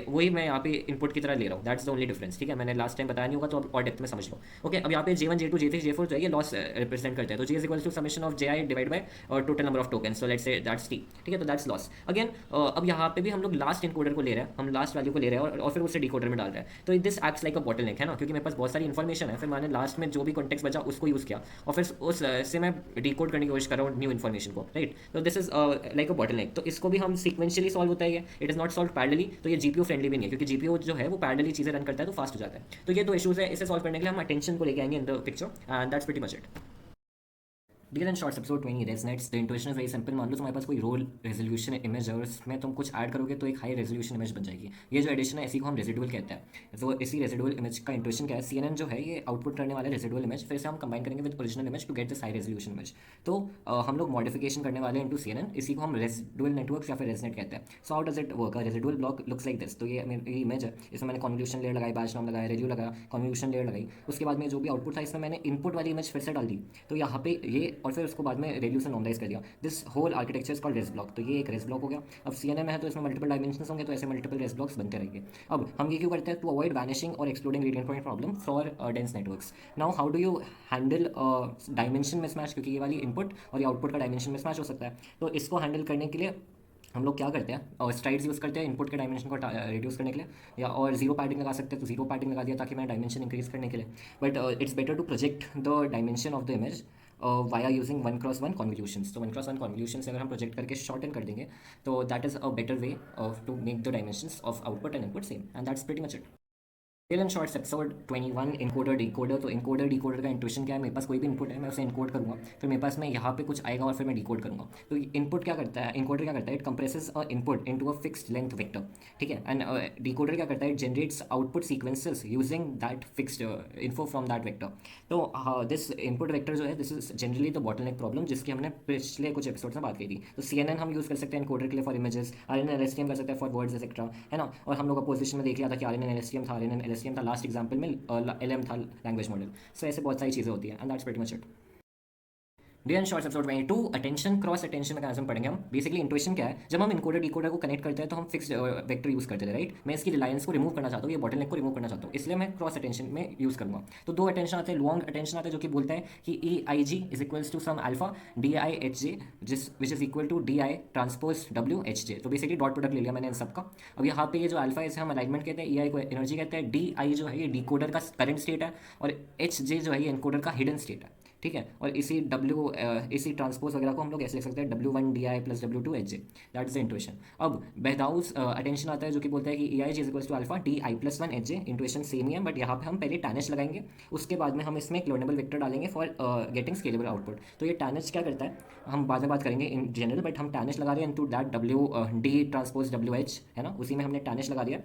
वही मैं यहाँ पे इनपुट की तरह ले रहा हूँ, दैट्स द ओनली डिफरेंस। ठीक है, मैंने लास्ट टाइम बताया नहीं होगा तो अब और डेप्थ में समझ लो। ओके, अब यहाँ पे J1 J2 J3 J4 जो है ये लॉस रिप्रेजेंट करते हैं। तो J is equal to summation of Ji divide by total number of token, so let's say that's T। ठीक है, तो दैट्स लॉस। अगेन अब यहाँ पे भी हम लोग लास्ट इनकोडर को ले रहे हैं, हम लास्ट वैल्यू को ले रहे हैं और फिर उसे डिकोडर में डाल रहे हैं। तो this acts like a bottleneck, है ना, क्योंकि मेरे पास बहुत सारी इन्फॉर्मेशन है, फिर मैंने लास्ट में जो भी कॉन्टेक्स्ट बचा उसको यूज़ किया और फिर उस से मैं डिकोड करने की कोशिश कर रहा हूँ न्यू इन्फॉर्मेशन को, राइट। तो this is like a bottleneck. तो इसको भी हम सीक्वेंशियली सॉल्व होता है, it is not solve parallelly. तो ये जीपीयू फ्रेंडली भी नहीं है, क्योंकि जीपीयू जो है वो पैरेलली चीज़ें रन करता है तो फास्ट हो जाता है। तो ये दो इशूज़ है, इसे सॉल्व करने के लिए हम अटेंशन को लेके आएंगे in the picture, and that's pretty much it. DNN shorts episode 20 resonates. The intuition is very simple. मान लो तुम्हारे पास कोई रोल रेजोल्यूशन इमेज है और उसमें तुम कुछ ऐड करोगे तो एक हाई रेजोल्यूशन इमेज बन जाएगी। ये जो एडिशन है इसी को हम रेजिडुअल कहते हैं। तो इसी रेजिडुअल इमेज का इंट्यूशन क्या है, CNN जो है ये आउटपुट करने वाले रेजिडुअल इमेज, फिर से हम कंबाइन करेंगे with original image to get this high resolution image. तो हम लोग मॉडिफिकेशन करने वाले इनटू CNN, इसी को हम रेजिडुअल नेटवर्क या फिर रेजनेट कहते हैं। सो how does it work, residual block looks like this. तो ये मेरी इमेज है, इसमें मैंने कन्वोल्यूशन लेयर लगाई, बैच नाम लगाया, रेडियो लगाया, कन्वोल्यूशन लेयर लगाई। उसके बाद में जो भी आउटपुट था इसमें मैंने इनपुट वाली इमेज फिर से डाल दी। तो यहाँ पे ये और फिर उसको बाद में रेडियो से नॉर्मलाइज कर दिया। This whole architecture is called res block. तो ये एक रेस ब्लॉक हो गया। अब CNN में है तो इसमें मल्टीपल डायमेंशंस होंगे, तो ऐसे मल्टीपल रेस ब्लॉक्स बनते रहेंगे। अब हम ये क्यों करते हैं? टू अवॉइड वैनिशिंग और exploding radiant point problem for dense networks. Now how do you handle dimension mismatch, क्योंकि ये वाली इनपुट और ये आउटपुट का डायमेंशन मिसमैच हो सकता है। तो इसको हैंडल करने के लिए हम लोग क्या करते हैं, और स्ट्राइड्स यूज़ करते हैं इनपुट के डायमेंशन को रिड्यूस करने के लिए, या और जीरो पैडिंग लगा सकते हैं, तो जीरो पैडिंग लगा दिया ताकि मैं डायमेंशन इंक्रीज करने के लिए। But it's better to project the dimension of the image via using 1x1 convolutions. तो 1x1 कॉन्वोल्यूशन से अगर हम प्रोजेक्ट करके शॉर्टन कर देंगे, तो that is a better way of to make the dimensions of output and input same, and that's pretty much it. Real and shorts episode 21, encoder decoder. तो encoder decoder का intuition क्या है? मेरे पास कोई भी इनपुट है, मैं उसे इनकोड करूँगा, फिर मेरे पास में यहाँ पे कुछ आएगा और फिर मैं डिकोड करूँगा। तो इनपुट क्या करता है, इनकोडर क्या करता है? It compresses a input into a fixed length vector, ठीक है। एंड डिकोडर क्या करता है? It generates output sequences using that fixed info from that vector. तो दिस इनपुट वेक्टर जो है, this is generally the bottleneck problem जिसकी हमने पिछले कुछ एपिसोड में बात की थी। तो CNN हम यूज़ कर सकते हैं इनकोडर के लिए फॉर इमेजेस, RNN LSTM कर सकते हैं फॉर वर्ड्स एक्सेट्रा, है ना। और हम लोग अपोजिशन में देख लिया था कि RNN LSTM था, RNN LSTM था, लास्ट एग्जाम्पल में LM था, लैंग्वेज मॉडल। सो ऐसे बहुत सारी चीज़ें होती हैं, and that's pretty much it. Dear shorts episode 22, attention cross attention mechanism पढ़ेंगे हम। बेसिकली इंट्यूशन क्या है? जब हम इनकोडर डिकोडर को कनेक्ट करते हैं तो हम फिक्स्ड वेक्टर यूज़ करते थे, राइट। मैं इसकी रिलायंस को रिमूव करना चाहता हूँ, ये बॉटलनेक को रिमूव करना चाहता हूँ, इसलिए मैं क्रॉस अटेंशन में यूज़ करूँगा। तो दो अटेंशन आते हैं, लॉन्ग अटेंशन आता है जो कि बोलता है कि EIG is equals to some alpha DIHJ जिस which is equal to DI transpose WHJ। तो बेसिकली डॉट प्रोडक्ट ले लिया मैंने इन सबका। अब यहाँ पे ये जो अल्फा है इसे हम अलाइनमेंट कहते हैं, EI को एनर्जी कहते हैं, DI जो है ये डिकोडर का करंट स्टेट है, और HJ जो है ये इनकोडर का हिडन स्टेट है, ठीक है। और इसी ट्रांसपोज वगैरह को हम लोग ऐसे लिख सकते हैं W1DI plus W2HJ। That is the intuition. अब बेहदाउस अटेंशन आता है जो कि बोलता है कि EIG is equals to alpha DI+1HJ। Intuition same ही है, बट यहाँ पे हम पहले टैनिश लगाएंगे, उसके बाद में हम इसमें एक लर्नेबल वेक्टर डालेंगे फॉर गेटिंग स्केलेबल आउटपुट। तो ये टैनिश क्या करता है हम बाद में बात करेंगे इन जनरल, बट हम टैनिश लगा रहे हैं into that D transpose WH, है ना, उसी में हमने टैनिश लगा दिया,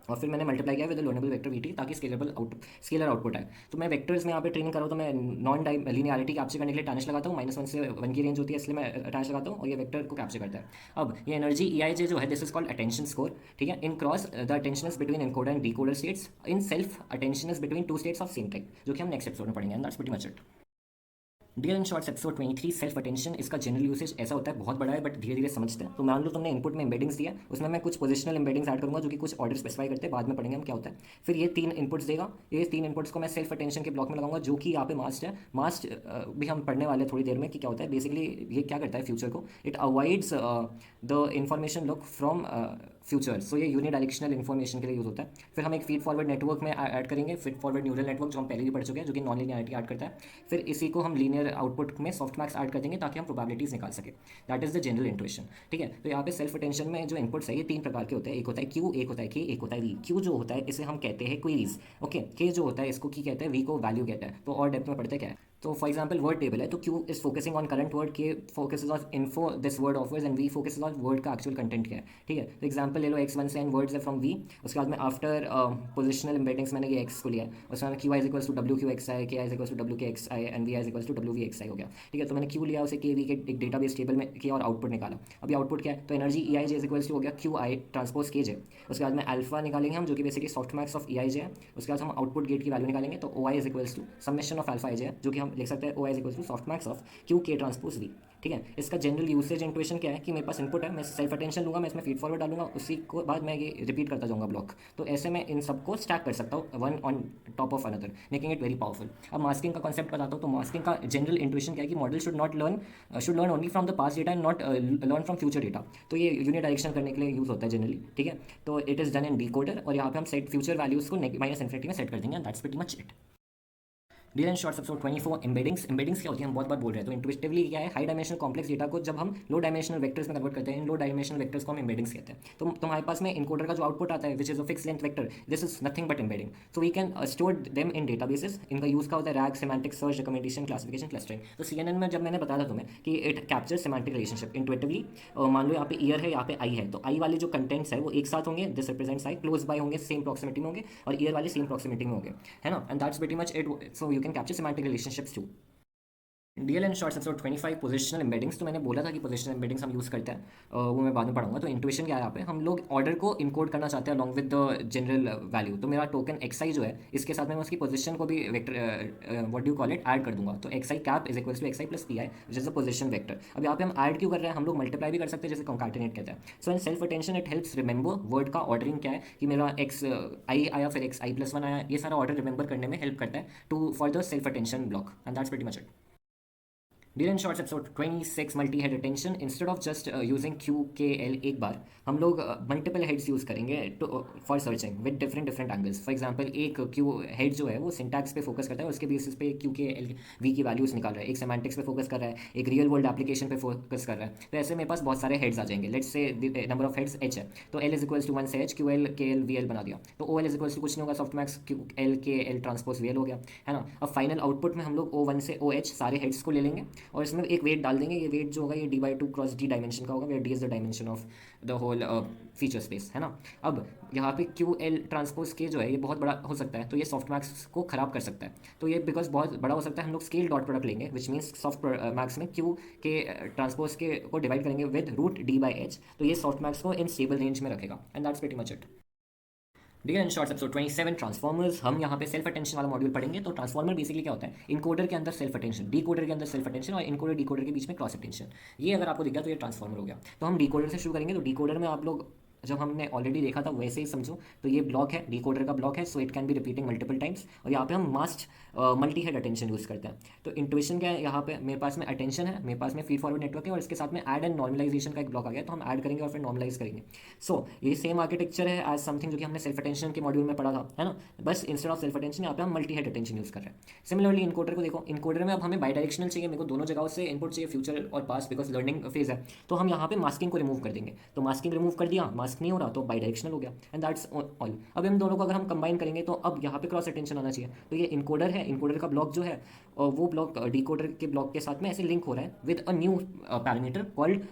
और फिर मैंने मल्टीप्लाई किया विद लर्नेबल वेक्टर VT ताकि स्केलर आउटपुट आए। तो मैं वेक्टर्स में यहाँ पे ट्रेनिंग कर रहा हूँ, तो मैं नॉन लीनियरिटी कैप्चर करने के लिए टैनिश लगाता हूँ, -1 से 1 की रेंज होती है, इसलिए मैं टैनिश लगाता हूँ और ये वेक्टर को कैप्चर करता है। अब ये एनर्जी EIJ जो है, this is called attention score, ठीक है। In cross the attention is between encoder and decoder states, in self attention is between two states of same type, जो कि हम नेक्स्ट एपिसोड में पढ़ेंगे, and that's pretty much it. Dear in shorts episode 23, self attention. इसका general usage ऐसा होता है, बहुत बड़ा है बट धीरे धीरे समझते हैं। तो मान लो तुमने इनपुट में एम्बेडिंग्स दिया, उसमें मैं कुछ पोजिशनल एम्बेडिंग्स ऐड करूँगा जो कि कुछ ऑर्डर स्पेसिफाई करते हैं, बाद में पढ़ेंगे हम क्या होता है। फिर ये 3 इनपुट्स देगा, ये 3 इनपुट्स को मैं सेल्फ अटेंशन के ब्लॉक में लगाऊंगा, जो कि यहाँ पे मास्ट है। मास्ट भी हम पढ़ने वाले थोड़ी देर में कि क्या होता है। बेसिकली ये क्या करता है फ्यूचर को, it avoids the information look from future. So ये यूनिडायरेक्शनल इन्फॉर्मेशन के लिए यूज़ होता है। फिर हम एक फीड फॉरवर्ड नेटवर्क में ऐड करेंगे, फीड फॉरवर्ड न्यूरल नेटवर्क जो हम पहले भी पढ़ चुके हैं, जो कि नॉन लीनियरिटी ऐड करता है। फिर इसी को हम लीनियर आउटपुट में सॉफ्ट मैक्स ऐड कर देंगे ताकि हम प्रोबेबिलिटीज निकाल सके। That is the general intuition, ठीक है। तो यहाँ पे सेल्फ अटेंशन में जो इनपुट्स है ये 3 प्रकार के होते हैं। एक होता है Q, एक होता है K, एक होता है V। Q जो होता है इसे हम कहते हैं क्वेरीज, ओके। K जो होता है इसको की कहते हैं, V को वैल्यू कहते हैं। तो और डेप्थ में पढ़ते क्या है। तो फॉर एग्जाम्पल वर्ड टेबल है, तो Q is focusing on current word, K focuses on info this word offers, and V focuses on word का एक्चुअल कंटेंट क्या है, ठीक है। तो एग्जाम्पल ले लो X1 से, एंड वर्ड्स है फ्रॉम V। उसके बाद में आफ्टर पोजिशनल एम्बेडिंग्स मैंने ये X को लिया है, उसके बाद QI is equals to WQXI, KI is equals to WKXI, and VI is equals to WVXI हो गया, ठीक है। तो मैंने Q लिया, उसे KV के एक डेटाबेस टेबल में किया और आउटपुट निकाला। अभी आउटपुट क्या है, तो energy EIJ is equals to हो गया QI ट्रांसपोज KJ। उसके बाद में अल्फा निकालेंगे हम, जो कि basically soft max of EIJ है। उसके बाद हम आउटपुट गेट की वैल्यू निकालेंगे, तो OI is equals to summation of alpha IJ है, जो कि हम लिख सकते हैं OI is equals to soft max of QK transpose V, ठीक है। इसका जनरल यूसेज इंट्यूएशन क्या है कि मेरे पास इनपुट है, मैं सेल्फ अटेंशन लूंगा, मैं इसमें फीड फॉरवर्ड डालूंगा, उसी को बाद मैं ये रिपीट करता जाऊंगा ब्लॉक। तो ऐसे मैं इन सबको स्टैक कर सकता हूँ one on top of another, making it very powerful. अब मास्किंग का कॉन्सेप्ट बताता हूँ। तो मास्किंग का जनरल इंट्यूएशन क्या है कि model should learn only from the past data and not learn from future data. तो ये यूनिडायरेक्शन करने के लिए यूज होता है जनरली, ठीक है। तो it is done in decoder, और यहाँ पे हम सेट फ्यूचर वैल्यूज को -इन्फिनिटी में सेट कर देंगे, and that's pretty much it. Dear and shorts episode 24, embeddings. Embeddings क्या होती है हम बहुत बार बोल रहे हैं। तो इंट्यूटिवली क्या है, हाई डायमेंशनल कॉम्प्लेक्स डेटा को जब हम लो डायमेंशनल वेक्टर्स में कन्वर्ट करते हैं, इन लो डायमेंशनल वेक्टर्स को हम एम्बेडिंग्स कहते हैं। तो तुम्हारे पास में इनकोडर का जो आउटपुट आता है, which is a fix length vector, this is nothing but embedding. So we can store them in databases. इनका यूज का होता है RAG, semantic search, recommendation, classification, clustering. तो CNN में जब मैंने बताया था तुम्हें कि it capture semantic relationship intuitively. मान लो यहाँ पे ईयर है, यहाँ पे आई है, तो आई वाले जो कंटेंट्स है वो एक साथ होंगे, this represents I, close by होंगे, सेम प्रॉक्सिमिटी में होंगे, और ईयर वाले सेम प्रॉक्सिमिटी में होंगे, है ना। And that's pretty much it. So you can capture semantic relationships too. DL and shorts episode 25 positional embeddings. तो मैंने बोला था कि पोजिशनल एम्बेडिंग्स हम यूज़ करते हैं, वो मैं बाद में पढ़ाऊंगा। तो इंट्यूशन क्या है, यहाँ पे हम लोग ऑर्डर को इनकोड करना चाहते हैं along with the general value. तो मेरा टोकन एक्स आई जो है, इसके साथ में मैं उसकी पोजीशन को भी vector what do call it add कर दूंगा। तो X I cap is equals to X I plus P I which is the position vector. अब यहाँ पे हम ऐड क्यों कर रहे हैं, हम लोग मल्टीप्लाई भी कर सकते हैं जैसे कंकैटिनेट कहते हैं। So in self attention it helps remember word का ऑर्डरिंग क्या है, कि मेरा एक्स आई आया फिर एक्स आई प्लस वन आया, ये सारा ऑर्डर रिमेंबर करने में हेल्प करता है to for the self attention block. And that's pretty much it. Deal and shorts episode 26 multi head attention. Instead of just using Q K L एक बार, हम लोग मल्टीपल हेड्स यूज़ करेंगे for searching with different different angles. For example एक Q head जो है वो syntax पे फोकस करता है और उसके बेसिस पे क्यू के एल वी की वैल्यूज़ निकाल रहा है। एक सेमांटिक्स पे फोकस कर रहा है, एक रियल वर्ल्ड एप्लीकेशन पे फोकस कर रहा है। तो ऐसे मेरे पास बहुत सारे हेड्स आ जाएंगे। Let's say number of heads H है, तो एल इज इक्वल्स टू 1 से H, Q L K L V L बना दिया। तो O L is equals to कुछ नहीं होगा, soft max Q L K L transpose V L हो गया, है ना। अब फाइनल आउटपुट में हम लोग O1 से OH सारे हेड्स को ले लेंगे और इसमें एक वेट डाल देंगे। ये वेट जो होगा ये d/2 क्रॉस d डायमेंशन का होगा, where d is the dimension of the whole feature space, है ना। अब यहाँ पे क्यू एल ट्रांसपोज के जो है ये बहुत बड़ा हो सकता है, तो ये सॉफ्ट मैक्स को खराब कर सकता है। तो ये बिकॉज बहुत बड़ा हो सकता है, हम लोग स्केल डॉट प्रोडक्ट लेंगे विच मीन्स सॉफ्ट मैक्स में क्यू के ट्रांसपोज के को डिवाइड करेंगे विद रूट d/h। तो ये सॉफ्ट मैक्स को इन स्टेबल रेंज में रखेगा। And that's pretty much it. Deal and shorts episode 27 transformers. हम यहाँ पे सेल्फ अटेंशन वाला मॉड्यूल पढ़ेंगे। तो ट्रांसफॉर्मर बेसिकली क्या होता है, इनकोडर के अंदर सेल्फ अटेंशन, डीकोडर के अंदर सेल्फ अटेंशन और इनकोडर डीकोडर के बीच में क्रॉस अटेंशन। ये अगर आपको दिख गया तो ये ट्रांसफॉर्मर हो गया। तो हम डीकोडर से शुरू करेंगे। तो डीकोडर में आप लोग जब हमने ऑलरेडी देखा था वैसे ही समझो। तो ये ब्लॉक है, डीकोडर का ब्लॉक है, so it can be repeating multiple times. और यहाँ पे हम मास्ट मल्टी हेड अटेंशन यूज़ करते हैं। तो इंट्यूशन क्या है, यहाँ पे मेरे पास में अटेंशन है, मेरे पास में फीड फॉरवर्ड नेटवर्क है और इसके साथ में ऐड एंड नॉर्मलाइजेशन का एक ब्लॉक आ गया। तो हम ऐड करेंगे और फिर नॉर्मलाइज करेंगे। सो ये सेम आर्किटेक्चर है एज समथिंग जो कि हमने सेल्फ अटेंशन के मॉड्यूल में पढ़ा था, है ना। बस इंस्टेड ऑफ सेल्फ अटेंशन यहाँ पे हम मल्टी हेड अटेंशन यूज़ कर रहे हैं। सिमिलरली इनकोडर को देखो, इनकोडर में अब हमें बाई डायरेक्शनल चाहिए, मेरे को दोनों जगहों से इनपुट चाहिए, फ्यूचर और पास्ट, बिकॉज लर्निंग फेज है। तो हम यहाँ पे मास्किंग को रिमूव कर देंगे। तो मास्किंग रिमूव कर दिया, मास्क नहीं हो रहा तो बाई डायरेक्शनल हो गया। And that's all. अब इन दोनों को अगर हम कंबाइन करेंगे तो अब यहाँ पे क्रॉस अटेंशन आना चाहिए। तो ये इनकोडर है, इनकोडर का ब्लॉक जो है और वो ब्लॉक डिकोडर के ब्लॉक के साथ में ऐसे लिंक हो रहा है with a new parameter called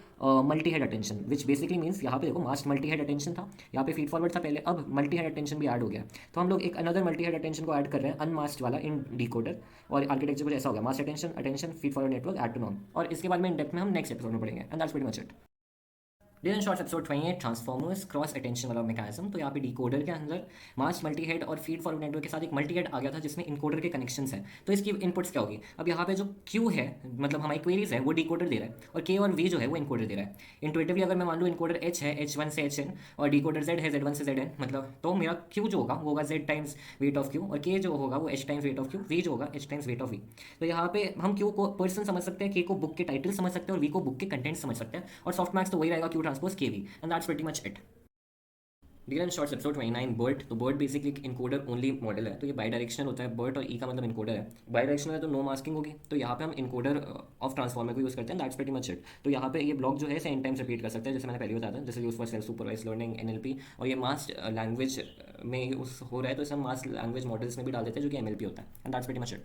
multi head attention, which basically means यहाँ पे देखो मास्ट मल्टी हेड अटेंशन था, यहाँ पे फीड फॉरवर्ड था पहले, अब मल्टी हेड अटेंशन भी ऐड हो गया। तो हम लोग एक अनदर मल्टी हेड अटेंशन को ऐड कर रहे हैं अनमास्ड वाला इन डिकोडर। और आर्किटेक्चर कुछ ऐसा हो गया, masked attention attention feed forward network add to नॉन। और इसके बाद में इन डेप्थ में हम नेक्स्ट एपिसोड में पढ़ेंगे। And that's pretty much it. Deal and shorts episode 28 transformers cross attention वाला मैकेनिज्म। तो यहाँ पे डिकोडर के अंदर मास मल्टी हेड और फीड फॉरवर्ड नेटवर्क के साथ एक मल्टी हेड आ गया था जिसमें इनकोडर के कनेक्शंस हैं। तो इसकी इनपुट्स क्या होगी, अब यहाँ पे जो क्यू है मतलब हमारी क्वेरीज है वो डिकोडर दे रहा है और के और वी जो है वो इनकोडर दे रहा है। इंटुइटिवली अगर मैं मान लूँ इनकोडर एच है, H1 से HN, और डिकोडर Z है, Z1 से ZN, मतलब तो मेरा क्यू जो होगा वो होगा Z times weight of Q और के जो होगा वो H times weight of Q, V जो होगा H times weight of V. तो यहाँ पे हम क्यू को पर्सन समझ सकते हैं, के को बुक के टाइटल समझ सकते हैं और वी को बुक के कंटेंट समझ सकते हैं। और सॉफ्ट मैक्स तो वही रहेगा, Q transpose K V. And that's pretty much it. Deal and shorts episode 29 BERT. तो बर्ट बेसिकली एक इनकोडर ओनली मॉडल है। तो ये बाई डायरेक्शनल होता है, बर्ट और ई का मतलब इनकोडर है। बाई डायरेक्शनल है तो नो मास्किंग होगी। तो यहाँ पे हम इनकोडर ऑफ ट्रांसफॉर्मर को यूज़ करते हैं। That's pretty much it. तो यहाँ पे ये ब्लॉक जो है इसे एन टाइम्स रिपीट कर सकते हैं, जैसे मैंने पहले बताया था, जैसे use for self supervise learning NLP। और ये मास्ट लैंग्वेज में यूज हो रहा है तो इसे हम मास्ट लैंग्वेज मॉडल्स में भी डाल देते हैं जो कि MLP होता है। And that's pretty much it.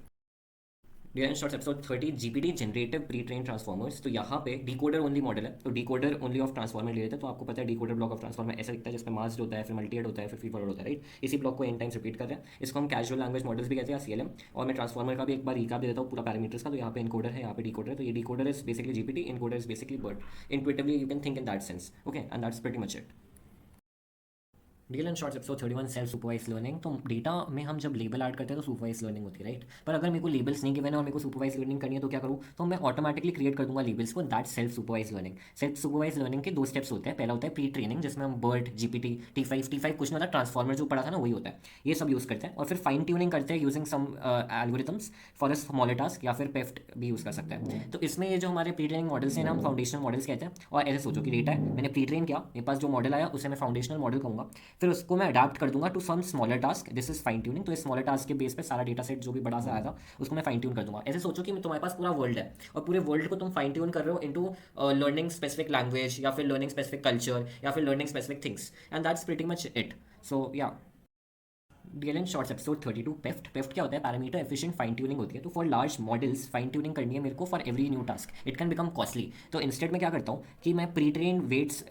Deal and shorts episode 30 GPT generative pre train transformers. तो यहाँ पे डिकोडर ओनली मॉडल है। तो डिकोडर ओनली ऑफ ट्रांसफॉर्मर ले लेते हैं। तो आपको पता है डिकोडर ब्लॉक ऑफ ट्रांसफॉर्मर ऐसा दिखता है जिसमें मास्ड होता है, फिर मल्टीहेड होता है, फिर फीड फॉरवर्ड होता है, राइट। इसी ब्लॉक को एन टाइम्स रिपीट कर रहे हैं। इसको हम कैजुअल लैंग्वेज मॉडल्स भी कहते हैं, CLM। और मैं ट्रांसफॉर्मर का भी एक बार रिकैप दे देता हूँ पूरा पैरामीटर्स का। तो यहाँ पे इनकोडर है, यहाँ पे डिकोडर है। तो ये decoder is basically GPT, encoder is basically BERT. Intuitively you can think in that sense, okay. And that's pretty much it. Deal and shorts episode 31 self supervise learning. तो डेटा में हम जब लेबल ऐड करते हैं तो supervise learning होती है, right. पर अगर मेरे को लेबल्स नहीं गिवन है और मेरे को सुपरवाइज लर्निंग करनी है तो क्या करूँ, तो मैं ऑटोमेटिकली क्रिएट कर दूंगा लेबल्स को। That self supervise learning. Self supervise learning के दो स्टेप्स होते हैं। पहला होता है प्री ट्रेनिंग जिसमें हम बर्ट, जीपीटी, T5 कुछ नहीं होता, ट्रांसफॉर्मर जो पढ़ा था ना वही होता है, ये सब यूज़ करते हैं। और फिर फाइन ट्यूनिंग करते हैं using some algorithms for a smaller task, या फिर पेफ्ट भी यूज़ कर सकते हैं। तो इसमें ये जो हमारे प्री ट्रेनिंग मॉडल्स हैं हम फाउंडेशनल मॉडल्स कहते हैं। और ऐसे सोचो कि डेटा है, मैंने प्री ट्रेन किया, मेरे पास जो मॉडल आया उसे मैं फाउंडेशनल मॉडल कहूँगा। फिर उसको मैं अडाप्ट कर दूंगा to some smaller task, this is fine tuning. तो इस स्मॉलर टास्क के बेस पे सारा डेटा सेट जो भी बड़ा सा आया था उसको मैं फाइन ट्यून कर दूंगा। ऐसे सोचो कि तुम्हारे पास पूरा वर्ल्ड है और पूरे वर्ल्ड को तुम फाइन ट्यून कर रहे हो इनटू लर्निंग स्पेसिफिक लैंग्वेज या फिर लर्निंग स्पेसिफिक कल्चर या फिर learning specific things. And that's pretty much it. So या dear and shorts episode 32 PEFT. PEFT क्या होता है, पैरामीटर एफिशिएंट फाइन ट्यूनिंग होती है। तो for large models fine tuning करनी है मेरे को for every new task, it can become costly. तो इंस्टेड में क्या करता हूँ कि मैं प्री ट्रेन वेट्स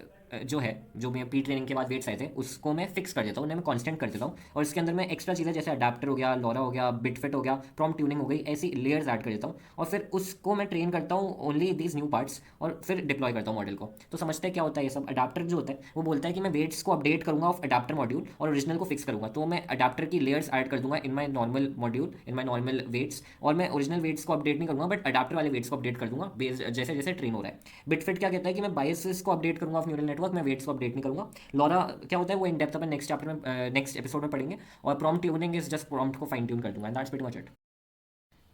जो है, जो मैं प्री ट्रेनिंग के बाद वेट्स आए थे उसको मैं फिक्स कर देता हूँ, उन्हें मैं कांस्टेंट कर देता हूँ, और इसके अंदर मैं एक्स्ट्रा चीज़ें जैसे अडाप्टर हो गया, लॉरा हो गया, बिटफिट हो गया, प्रॉम्प्ट ट्यूनिंग हो गई, ऐसी लेयर्स ऐड कर देता हूँ, और फिर उसको मैं ट्रेन करता हूँ ओनली दीज न्यू पार्ट्स, और फिर डिप्लॉय करता हूँ मॉडल को। तो समझते हैं क्या होता है ये सब। अडाप्टर जो होता है वो बोलता है कि मैं वेट्स को अपडेट करूँगा ऑफ अडाप्टर मॉड्यूल और ओरिजिनल को फिक्स करूँगा, तो मैं अडाप्टर की लेयर्स ऐड कर दूंगा in my normal module, in my normal weights, और मैं ओरिजिनल वेट्स को अपडेट नहीं करूँगा बट अडाप्टर वाले वेट्स को अपडेट कर दूंगा बेस जैसे जैसे ट्रेन हो रहा है। बिटफिट क्या कहता है कि मैं बायसेस को अपडेट करूँगा ऑफ न्यूरल नेटवर्क, मैं वेट्स को अपडेट नहीं करूँगा। लॉरा क्या होता है वो इन डेप्थ अपन नेक्स्ट चैप्टर में नेक्स्ट एपिसोड में पढ़ेंगे। और prompt tuning is just prompt को फाइन ट्यून कर दूंगा, and that's pretty much it.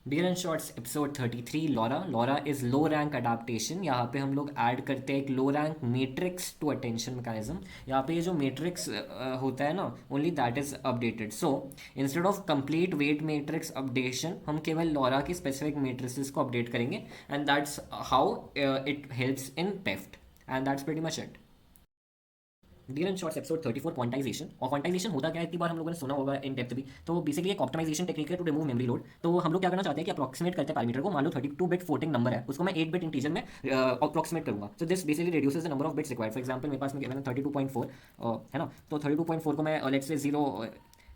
Dear and shorts episode 33, LoRA. LoRA is low rank adaptation. यहाँ पे हम लोग ऐड करते हैं एक low rank matrix to attention mechanism. यहाँ पे ये जो मैट्रिक्स होता है ना, only that is updated. So instead of complete weight matrix updation हम केवल लॉरा की स्पेसिफिक मैट्रिसेस को अपडेट करेंगे, and that's how it helps in PEFT, and that's pretty much it. Dear and shorts episode 34, quantisation. और quantisation होता क्या है, इतनी बार हम लोगों ने सुना होगा इन डेप्थ भी। तो बेसिकली एक ऑप्टिमाइजेशन टेक्निक है टू रिमूव मेमोरी लोड। तो हम लोग क्या करना चाहते हैं कि अप्रोक्सीमेट करते हैं पैरामीटर को, मान लो 32 बिट फ्लोटिंग नंबर है, उसको मैं 8 बिट इंटीजर में अप्रोक्सीमेट करूंगा। So this basically reduces the number of bits required. For example मेरे पास में 32.4 है ना, तो 32.4 को मैं लेट्स से 0